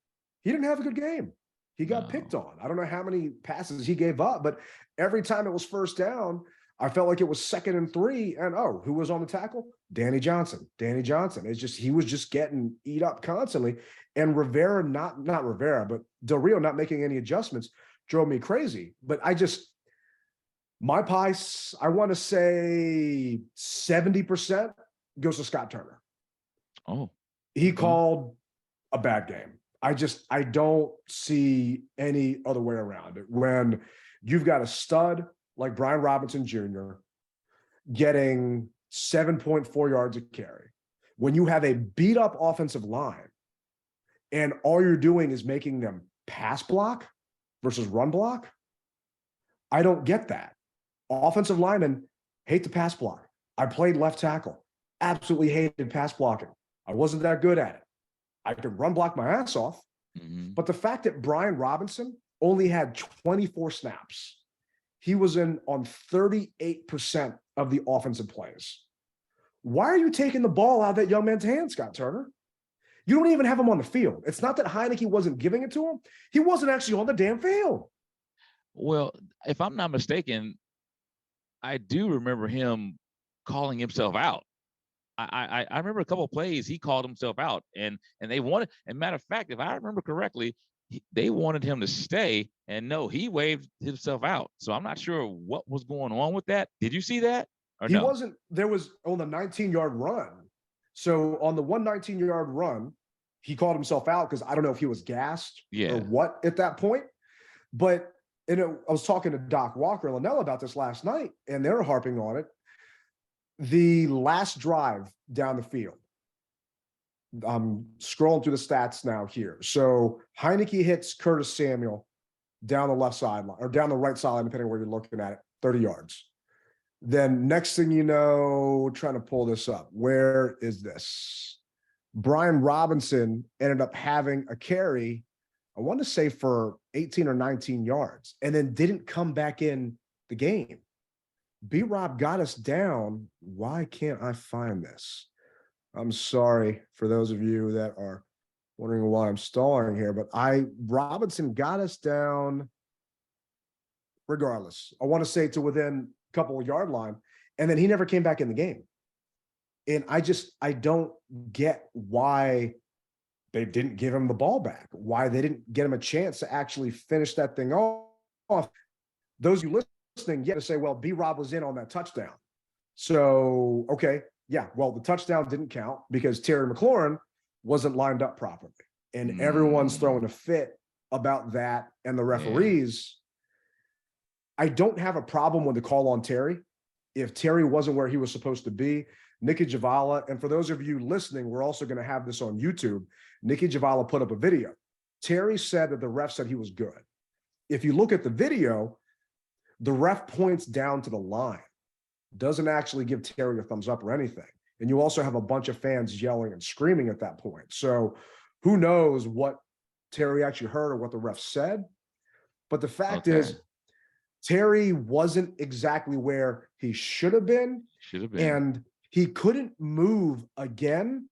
He didn't have a good game. He got picked on. I don't know how many passes he gave up, but every time it was first down, I felt like it was 2nd and 3. And who was on the tackle? Danny Johnson. Danny Johnson. It's just, he was just getting eat up constantly. And Rivera, not Rivera, but Del Rio not making any adjustments drove me crazy. But my pie, I want to say 70% goes to Scott Turner. He called a bad game. I don't see any other way around it. When you've got a stud like Brian Robinson Jr. getting 7.4 yards a carry, when you have a beat up offensive line and all you're doing is making them pass block versus run block, I don't get that. Offensive linemen hate the pass block. I played left tackle, absolutely hated pass blocking. I wasn't that good at it. I could run block my ass off, but the fact that Brian Robinson only had 24 snaps, he was in on 38% of the offensive plays. Why are you taking the ball out of that young man's hand, Scott Turner? You don't even have him on the field. It's not that Heinicke wasn't giving it to him. He wasn't actually on the damn field. Well, if I'm not mistaken, I do remember him calling himself out. I remember a couple of plays he called himself out, and they wanted. And matter of fact, if I remember correctly, they wanted him to stay, and no, he waved himself out. So I'm not sure what was going on with that. Did you see that? Or he no? wasn't. There was on the 19-yard run. So on the 119-yard run, he called himself out because I don't know if he was gassed or what at that point. But I was talking to Doc Walker and Linnell about this last night, and they're harping on it. The last drive down the field, I'm scrolling through the stats now here. So Heinicke hits Curtis Samuel down the left sideline or down the right sideline, depending on where you're looking at it, 30 yards. Then next thing you know, trying to pull this up. Where is this? Brian Robinson ended up having a carry, I want to say for 18 or 19 yards, and then didn't come back in the game. B-Rob got us down. Why can't I find this? I'm sorry for those of you that are wondering why I'm stalling here, but Robinson got us down regardless. I want to say to within a couple of yard line, and then he never came back in the game. And I don't get why they didn't give him the ball back, why they didn't get him a chance to actually finish that thing off. Those of you listening, you have to say, well, B-Rob was in on that touchdown. So, okay, yeah, well, the touchdown didn't count because Terry McLaurin wasn't lined up properly. And everyone's throwing a fit about that. And the referees, I don't have a problem with the call on Terry. If Terry wasn't where he was supposed to be, Nikki Javala, and for those of you listening, we're also going to have this on YouTube. Nikki Javala put up a video. Terry said that the ref said he was good. If you look at the video, the ref points down to the line, doesn't actually give Terry a thumbs up or anything. And you also have a bunch of fans yelling and screaming at that point. So who knows what Terry actually heard or what the ref said. But the fact is, Terry wasn't exactly where he should have been. And he couldn't move again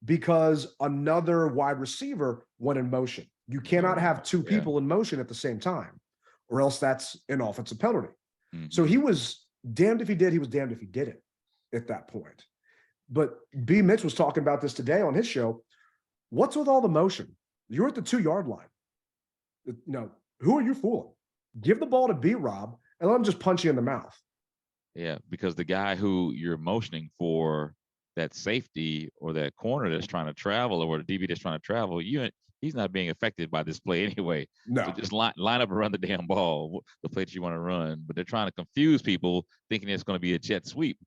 because another wide receiver went in motion. You cannot have two people in motion at the same time, or else that's an offensive penalty. So he was damned if he did, he was damned if he didn't at that point. But B. Mitch was talking about this today on his show. What's with all the motion? You're at the 2-yard line. Who are you fooling? Give the ball to B-Rob and let him just punch you in the mouth. Yeah, because the guy who you're motioning for, that safety or that corner that's trying to travel, or the DB that's trying to travel, he's not being affected by this play anyway. No. So just line up and run the damn ball, the play that you want to run. But they're trying to confuse people, thinking it's going to be a jet sweep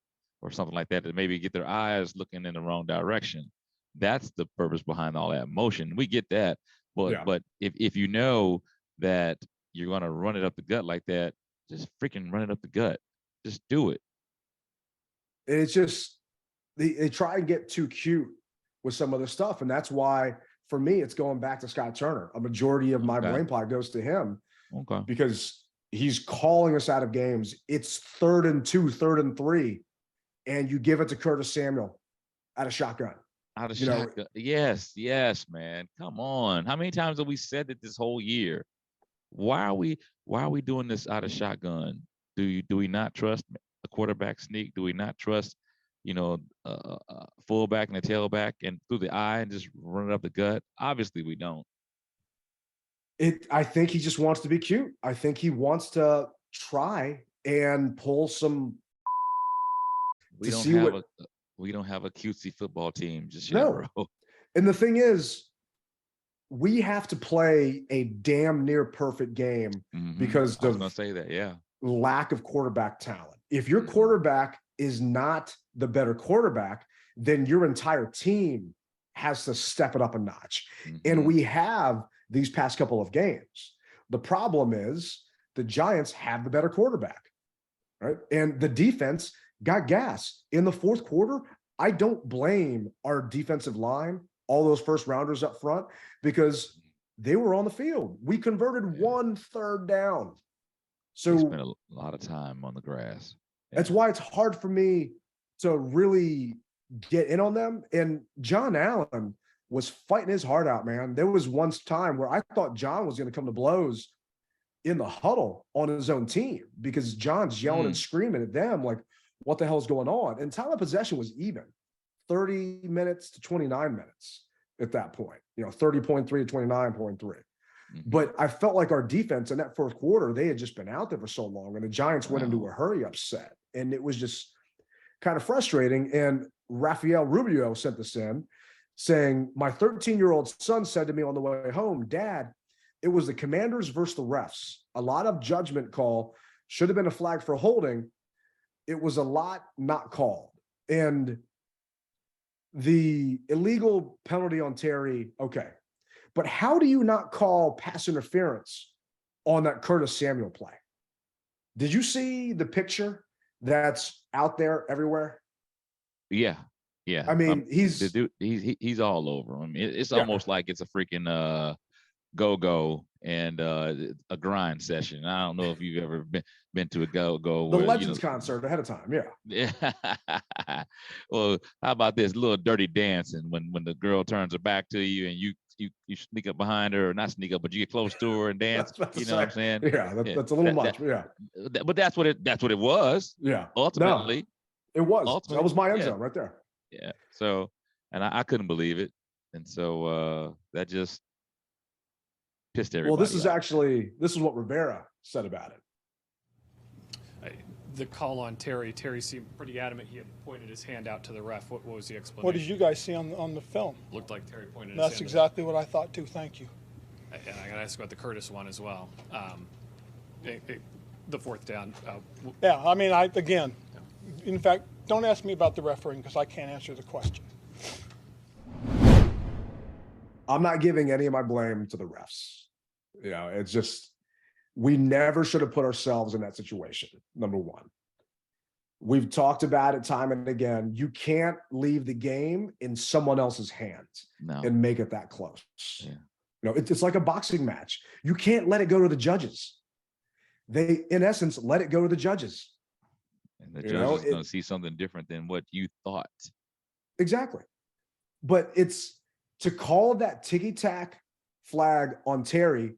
or something like that, to maybe get their eyes looking in the wrong direction. That's the purpose behind all that motion. We get that. But if you know that you're going to run it up the gut like that, just freaking run it up the gut. Just do it. It's just, they try and get too cute with some of the stuff. And that's why, for me, it's going back to Scott Turner. A majority of my blame pot goes to him. Okay. Because he's calling us out of games. It's 3rd and 2, 3rd and 3. And you give it to Curtis Samuel out of shotgun. Out of shotgun. Yes, man. Come on. How many times have we said it this whole year? Why are we doing this out of shotgun? Do we not trust a quarterback sneak? Do we not trust, fullback and a tailback and through the eye and just run it up the gut? Obviously we don't. I think he just wants to be cute. I think he wants to try and pull some. We don't have a cutesy football team just yet, no. Bro. And the thing is, we have to play a damn near perfect game because I was gonna say that, yeah. Lack of quarterback talent. If your quarterback is not the better quarterback, then your entire team has to step it up a notch. And we have these past couple of games. The problem is the Giants have the better quarterback, right? And the defense got gas in the 4th quarter. I don't blame our defensive line, all those first rounders up front, because they were on the field. We converted 1 3rd down. So we spent a lot of time on the grass. Yeah. That's why it's hard for me to really get in on them. And John Allen was fighting his heart out, man. There was one time where I thought John was going to come to blows in the huddle on his own team, because John's yelling and screaming at them like, what the hell is going on? And time of possession was even 30 minutes to 29 minutes at that point, 30.3 to 29.3. But I felt like our defense in that 4th quarter, they had just been out there for so long, and the Giants went into a hurry up set, and it was just kind of frustrating. And Rafael Rubio sent this in saying, my 13-year-old son said to me on the way home, Dad, it was the Commanders versus the refs. A lot of judgment call, should have been a flag for holding. It was a lot not called. And the illegal penalty on Terry, okay. But how do you not call pass interference on that Curtis Samuel play? Did you see the picture that's out there everywhere? Yeah. I mean, he's he's all over him. It's almost like it's a freaking go-go and a grind session. I don't know if you've ever been to a go-go. The Legends concert ahead of time, yeah. Well, how about this little dirty dancing when the girl turns her back to you and you sneak up behind her, or not sneak up, but you get close to her and dance. You know what I'm saying? Yeah, that's a little much. But that's what it was. Yeah. Ultimately, it was. That was my end zone right there. Yeah. So, and I couldn't believe it, and so that just pissed everybody. Well, this is what Rivera said about it. The call on Terry seemed pretty adamant. He had pointed his hand out to the ref. What was the explanation? What did you guys see on the film? Looked like Terry pointed his hand. That's exactly what I thought too. Thank you. And I got to ask about the Curtis one as well. The 4th down. Yeah, I mean, in fact, don't ask me about the refereeing because I can't answer the question. I'm not giving any of my blame to the refs. It's just, we never should have put ourselves in that situation, number one. We've talked about it time and again. You can't leave the game in someone else's hands and make it that close. Yeah. It's like a boxing match. You can't let it go to the judges. They, in essence, let it go to the judges. And the judge is going to see something different than what you thought. Exactly. But it's to call that ticky-tack flag on Terry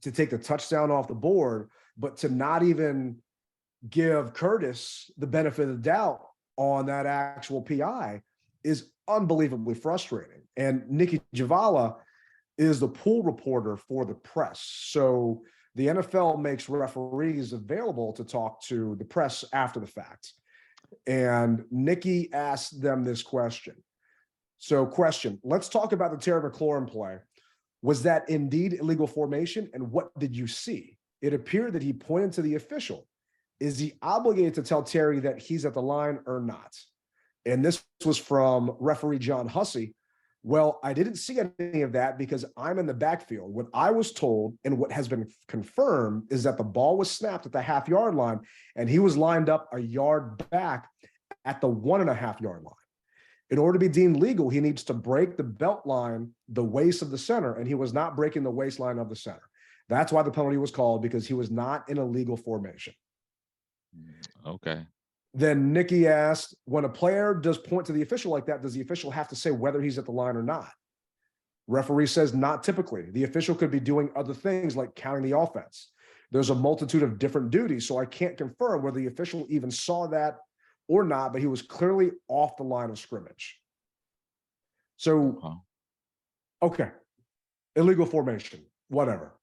to take the touchdown off the board, but to not even give Curtis the benefit of the doubt on that actual PI. is unbelievably frustrating. And Nikki Javala is the pool reporter for the press. So the NFL makes referees available to talk to the press after the fact. And Nikki asked them this question. So question, let's talk about the Terry McLaurin play. Was that indeed illegal formation? And what did you see? It appeared that he pointed to the official. Is he obligated to tell Terry that he's at the line or not? And this was from referee John Hussey. Well, I didn't see any of that because I'm in the backfield. What I was told and what has been confirmed is that the ball was snapped at the half-yard line and he was lined up a yard back at the 1.5-yard line. In order to be deemed legal, he needs to break the belt line, the waist of the center, and he was not breaking the waistline of the center. That's why the penalty was called, because he was not in a legal formation. Okay. Then Nikki asked, when a player does point to the official like that, does the official have to say whether he's at the line or not? Referee says not typically. The official could be doing other things like counting the offense. There's a multitude of different duties, so I can't confirm whether the official even saw that or not, but he was clearly off the line of scrimmage. So, okay, illegal formation, whatever.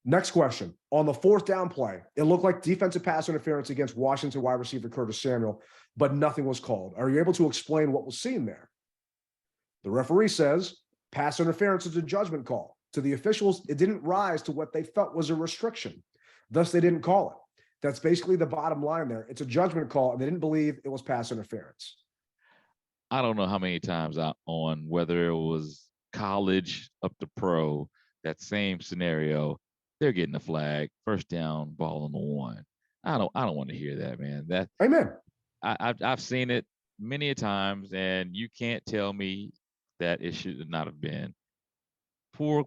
Next question. On the 4th down play, it looked like defensive pass interference against Washington wide receiver Curtis Samuel, but nothing was called. Are you able to explain what was seen there? The referee says pass interference is a judgment call. To the officials, it didn't rise to what they felt was a restriction. Thus, they didn't call it. That's basically the bottom line there. It's a judgment call, and they didn't believe it was pass interference. I don't know how many times on whether it was college up to pro, that same scenario, they're getting a flag, 1st down, ball on the 1. I don't want to hear that, man. That Amen. I've seen it many a times, and you can't tell me that it should not have been. Poor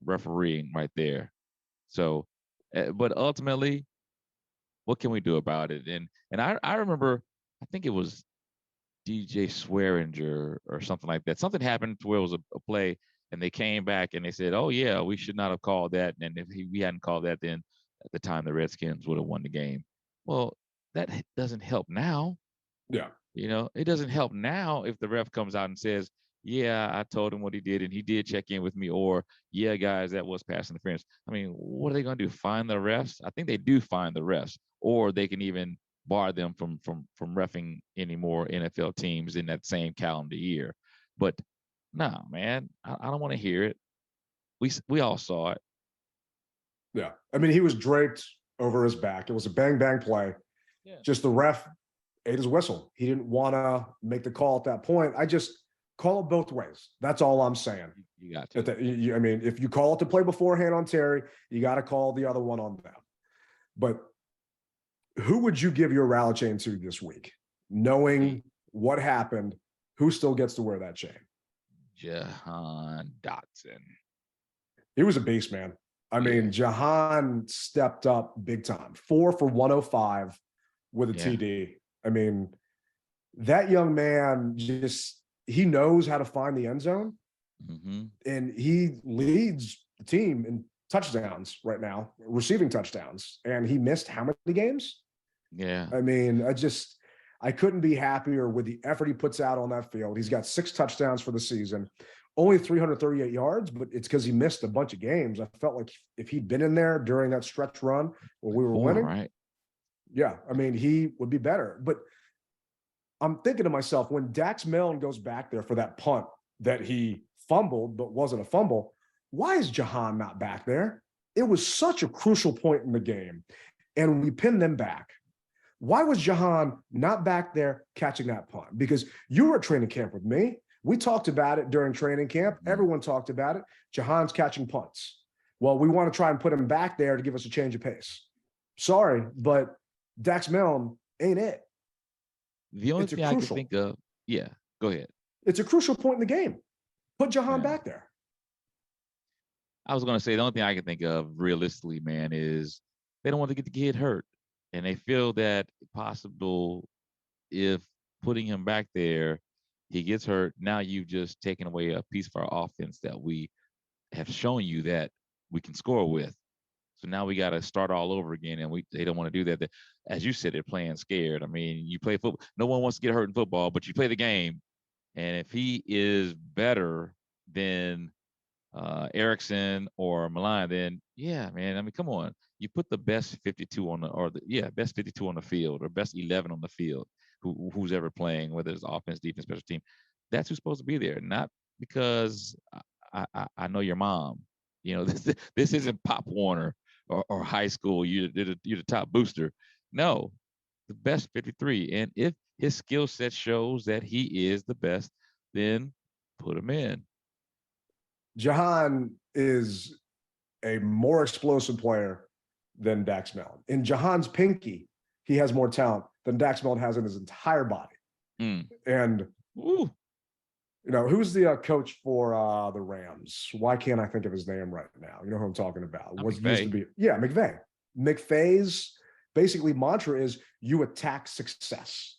refereeing right there. So, but ultimately, what can we do about it? And I remember, I think it was DJ Swearinger or something like that. Something happened to where it was a play, and they came back and they said, "Oh yeah, we should not have called that." And if we hadn't called that, then at the time the Redskins would have won the game. Well, that doesn't help now. Yeah. It doesn't help now if the ref comes out and says, "Yeah, I told him what he did, and he did check in with me," or "Yeah, guys, that was pass interference." I mean, what are they going to do? Fine the refs? I think they do fine the refs, or they can even bar them from reffing any more NFL teams in that same calendar year. But no, man, I don't want to hear it. We all saw it. Yeah, I mean, he was draped over his back. It was a bang play. Yeah. Just the ref ate his whistle. He didn't want to make the call at that point. I just call it both ways. That's all I'm saying. You got to. I mean, if you call it to play beforehand on Terry, you got to call the other one on them. But who would you give your rally chain to this week? Knowing what happened, who still gets to wear that chain? Jahan Dotson. He was a beast, man. I mean, Jahan stepped up big time. 4 for 105 with a TD. I mean, that young man he knows how to find the end zone. Mm-hmm. And he leads the team in touchdowns right now, receiving touchdowns. And he missed how many games? Yeah. I mean, I couldn't be happier with the effort he puts out on that field. He's got 6 touchdowns for the season, only 338 yards, but it's because he missed a bunch of games. I felt like if he'd been in there during that stretch run where we were winning, right? Yeah, I mean, he would be better. But I'm thinking to myself, when Dax Milne goes back there for that punt that he fumbled but wasn't a fumble, why is Jahan not back there? It was such a crucial point in the game, and we pinned them back. Why was Jahan not back there catching that punt? Because you were at training camp with me. We talked about it during training camp. Everyone talked about it. Jahan's catching punts. Well, we want to try and put him back there to give us a change of pace. Sorry, but Dax Milne ain't it. The only thing I can think of, go ahead. It's a crucial point in the game. Put Jahan back there. I was going to say the only thing I can think of realistically, man, is they don't want to get the kid hurt. And they feel that possible if putting him back there, he gets hurt. Now you've just taken away a piece of our offense that we have shown you that we can score with. So now we got to start all over again, and they don't want to do that. As you said, they're playing scared. I mean, you play football. No one wants to get hurt in football, but you play the game. And if he is better than Erickson or Milan, then yeah, man. I mean, come on. You put the best 52 on best 52 on the field, or best 11 on the field, who's ever playing, whether it's offense, defense, special team. That's who's supposed to be there, not because I know your mom. You know, this isn't Pop Warner or high school. You're the top booster. No, the best 53. And if his skill set shows that he is the best, then put him in. Jahan is a more explosive player than Dax Mellon. In Jahan's pinky, he has more talent than Dax Mellon has in his entire body. And Ooh. You know, who's the coach for the Rams? Why can't I think of his name right now? You know who I'm talking about? Used to be, McVay. McVay's basically mantra is you attack success.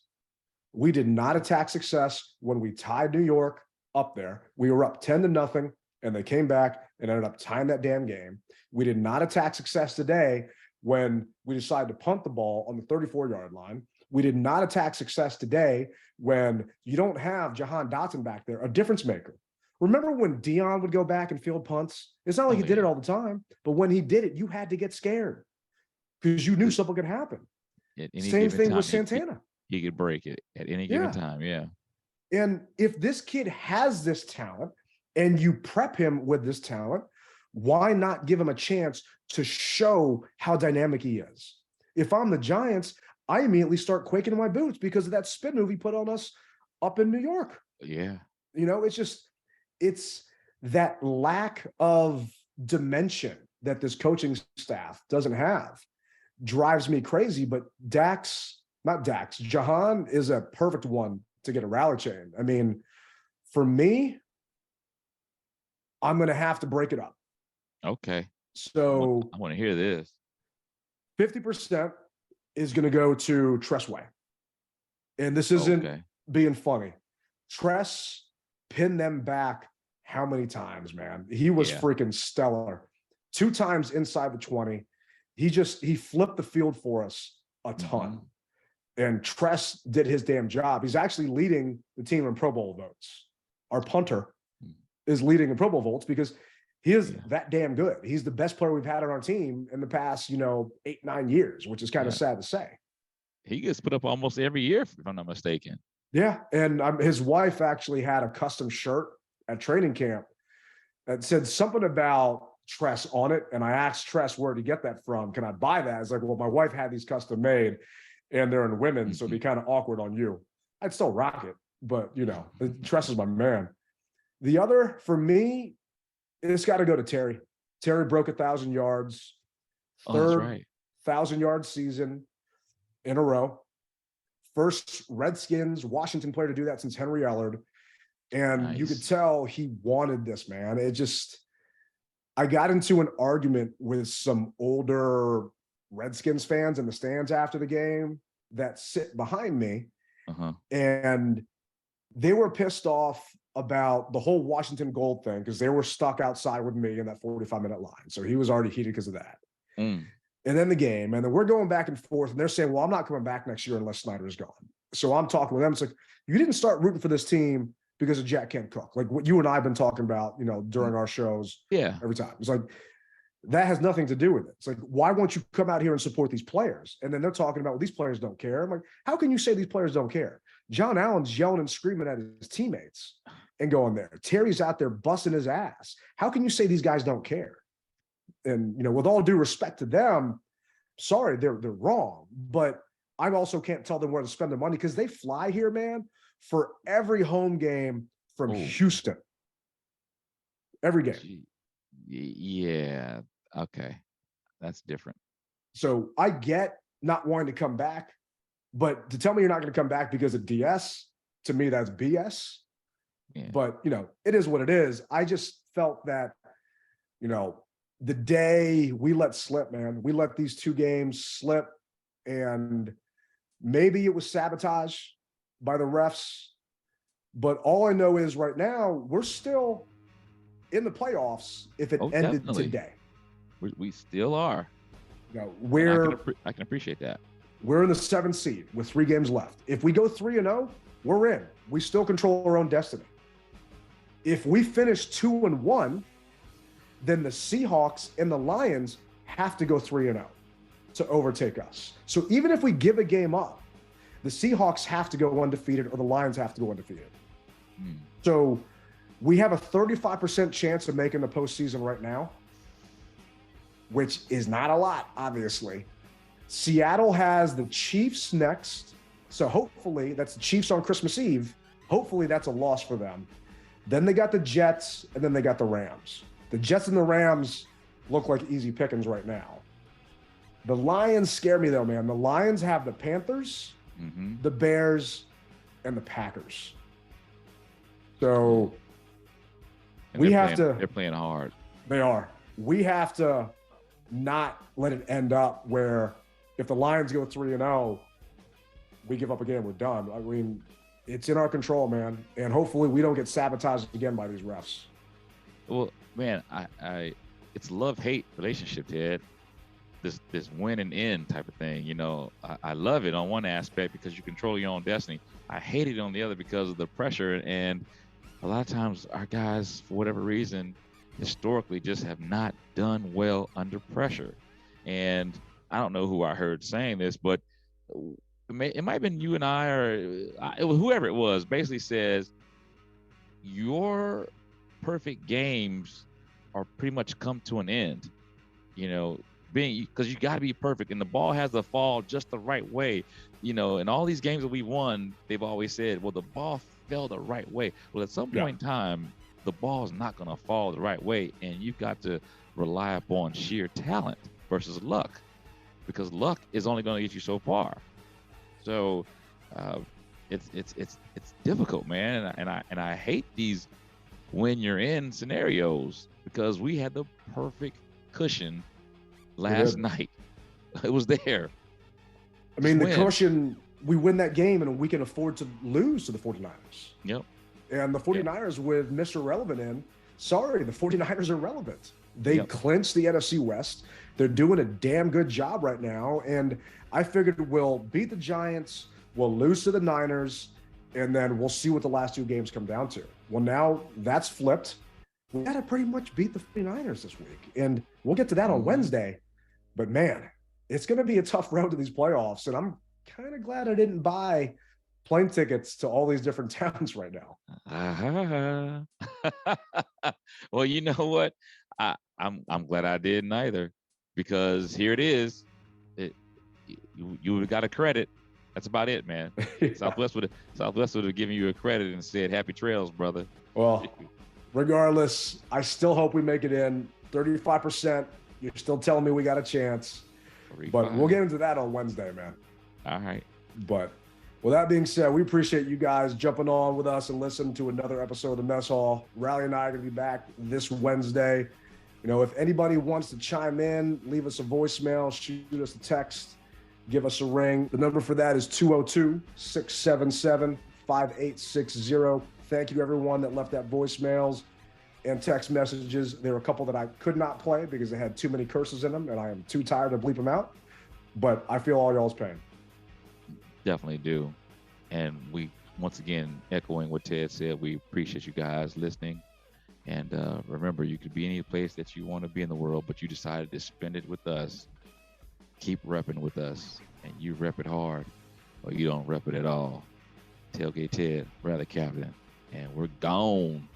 We did not attack success when we tied New York up there. We were up 10-0, and they came back and ended up tying that damn game. We did not attack success today when we decided to punt the ball on the 34-yard line. We did not attack success today when you don't have Jahan Dotson back there, a difference maker. Remember when Dion would go back and field punts? It's not like he did it all the time, but when he did it, you had to get scared because you knew something could happen. Same thing with Santana. He could break it at any given time, yeah. And if this kid has this talent and you prep him with this talent, why not give him a chance to show how dynamic he is? If I'm the Giants, I immediately start quaking in my boots because of that spin move he put on us up in New York. Yeah. You know, it's that lack of dimension that this coaching staff doesn't have drives me crazy. But Jahan is a perfect one to get a rally chain. I mean, for me, I'm going to have to break it up. Okay. So I want to hear this. 50% is going to go to Tress Way. And this isn't being funny. Tress pinned them back how many times, man? He was freaking stellar. 2 times inside the 20. He flipped the field for us a ton. And Tress did his damn job. He's actually leading the team in Pro Bowl votes. Our punter is leading in Pro Bowl votes because he is that damn good. He's the best player we've had on our team in the past, 8-9 years, which is kind of sad to say. He gets put up almost every year, if I'm not mistaken. Yeah, and his wife actually had a custom shirt at training camp that said something about Tress on it, and I asked Tress where to get that from. Can I buy that? It's like, well, my wife had these custom made, and they're in women, so it'd be kind of awkward on you. I'd still rock it, but Tress is my man. The other for me, it's got to go to Terry. Terry broke 1,000 yards, third 1,000-yard season in a row. First Redskins, Washington player to do that since Henry Ellard. And you could tell he wanted this, man. I got into an argument with some older Redskins fans in the stands after the game that sit behind me. And they were pissed off about the whole Washington Gold thing because they were stuck outside with me in that 45-minute line. So he was already heated because of that. And then the game, and then we're going back and forth, and they're saying, well, I'm not coming back next year unless Snyder is gone. So I'm talking with them. It's like, you didn't start rooting for this team because of Jack Kent Cook. Like what you and I have been talking about, during our shows every time. It's like, that has nothing to do with it. It's like, why won't you come out here and support these players? And then they're talking about, well, these players don't care. I'm like, how can you say these players don't care? John Allen's yelling and screaming at his teammates and going there. Terry's out there busting his ass. How can you say these guys don't care? And, with all due respect to them, sorry, they're wrong. But I also can't tell them where to spend their money because they fly here, man, for every home game from Houston. Every game. Yeah. Okay. That's different. So I get not wanting to come back, but to tell me you're not going to come back because of DS, to me, that's BS. Yeah. But, it is what it is. I just felt that, the day we let slip, man, we let these 2 games slip, and maybe it was sabotage by the refs. But all I know is right now we're still in the playoffs if it ended today. We still are. You know, I can appreciate that. We're in the 7th seed with 3 games left. If we go 3-0, we're in. We still control our own destiny. If we finish 2-1, then the Seahawks and the Lions have to go 3-0 to overtake us. So even if we give a game up, the Seahawks have to go undefeated or the Lions have to go undefeated. So we have a 35% chance of making the postseason right now, which is not a lot, obviously. Seattle has the Chiefs next. So hopefully that's the Chiefs on Christmas Eve. Hopefully that's a loss for them. Then they got the Jets, and then they got the Rams. The Jets and the Rams look like easy pickings right now. The Lions scare me, though, man. The Lions have the Panthers, the Bears, and the Packers. So And we they're have playing- to. They're playing hard. They are. We have to not let it end up where if the Lions go 3-0, we give up again, we're done. I mean, it's in our control, man. And hopefully we don't get sabotaged again by these refs. Well, man, it's love-hate relationship, Ted. This win and end type of thing. You know, I love it on one aspect because you control your own destiny. I hate it on the other because of the pressure. And a lot of times our guys, for whatever reason, historically just have not done well under pressure. And I don't know who I heard saying this, but it might have been you and I, or it was whoever it was, basically says your perfect games are pretty much come to an end. You know, because you got to be perfect, and the ball has to fall just the right way. You know, in all these games that we won, they've always said, well, the ball fell the right way. Well, at some point in time, the ball is not going to fall the right way, and you've got to rely upon sheer talent versus luck, because luck is only going to get you so far. So it's difficult, man, and I hate these when you're in scenarios, because we had the perfect cushion last night. It was there. I mean, the cushion, we win that game and we can afford to lose to the 49ers. Yep. And the 49ers with Mr. Relevant in, sorry, the 49ers are relevant. They clinched the NFC West. They're doing a damn good job right now. And I figured we'll beat the Giants, we'll lose to the Niners, and then we'll see what the last 2 games come down to. Well, now that's flipped. We got to pretty much beat the 49ers this week. And we'll get to that on Wednesday. But, man, it's going to be a tough road to these playoffs. And I'm kind of glad I didn't buy plane tickets to all these different towns right now. Well, you know what? I'm glad I didn't either, because here it is. You would have got a credit. That's about it, man. Southwest would have given you a credit and said, "Happy trails, brother." Well, regardless, I still hope we make it in. 35%. You're still telling me we got a chance. But we'll get into that on Wednesday, man. All right. But with that being said, we appreciate you guys jumping on with us and listening to another episode of Mess Hall. Riley and I are going to be back this Wednesday. You know, if anybody wants to chime in, leave us a voicemail, shoot us a text, give us a ring. The number for that is 202-677-5860. Thank you to everyone that left that voicemails and text messages. There were a couple that I could not play because they had too many curses in them, and I am too tired to bleep them out. But I feel all y'all's pain. Definitely do. And we, once again, echoing what Ted said, we appreciate you guys listening. And remember, you could be any place that you want to be in the world, but you decided to spend it with us. Keep repping with us, and you rep it hard, or you don't rep it at all. Tailgate Ted, rather Captain, and we're gone.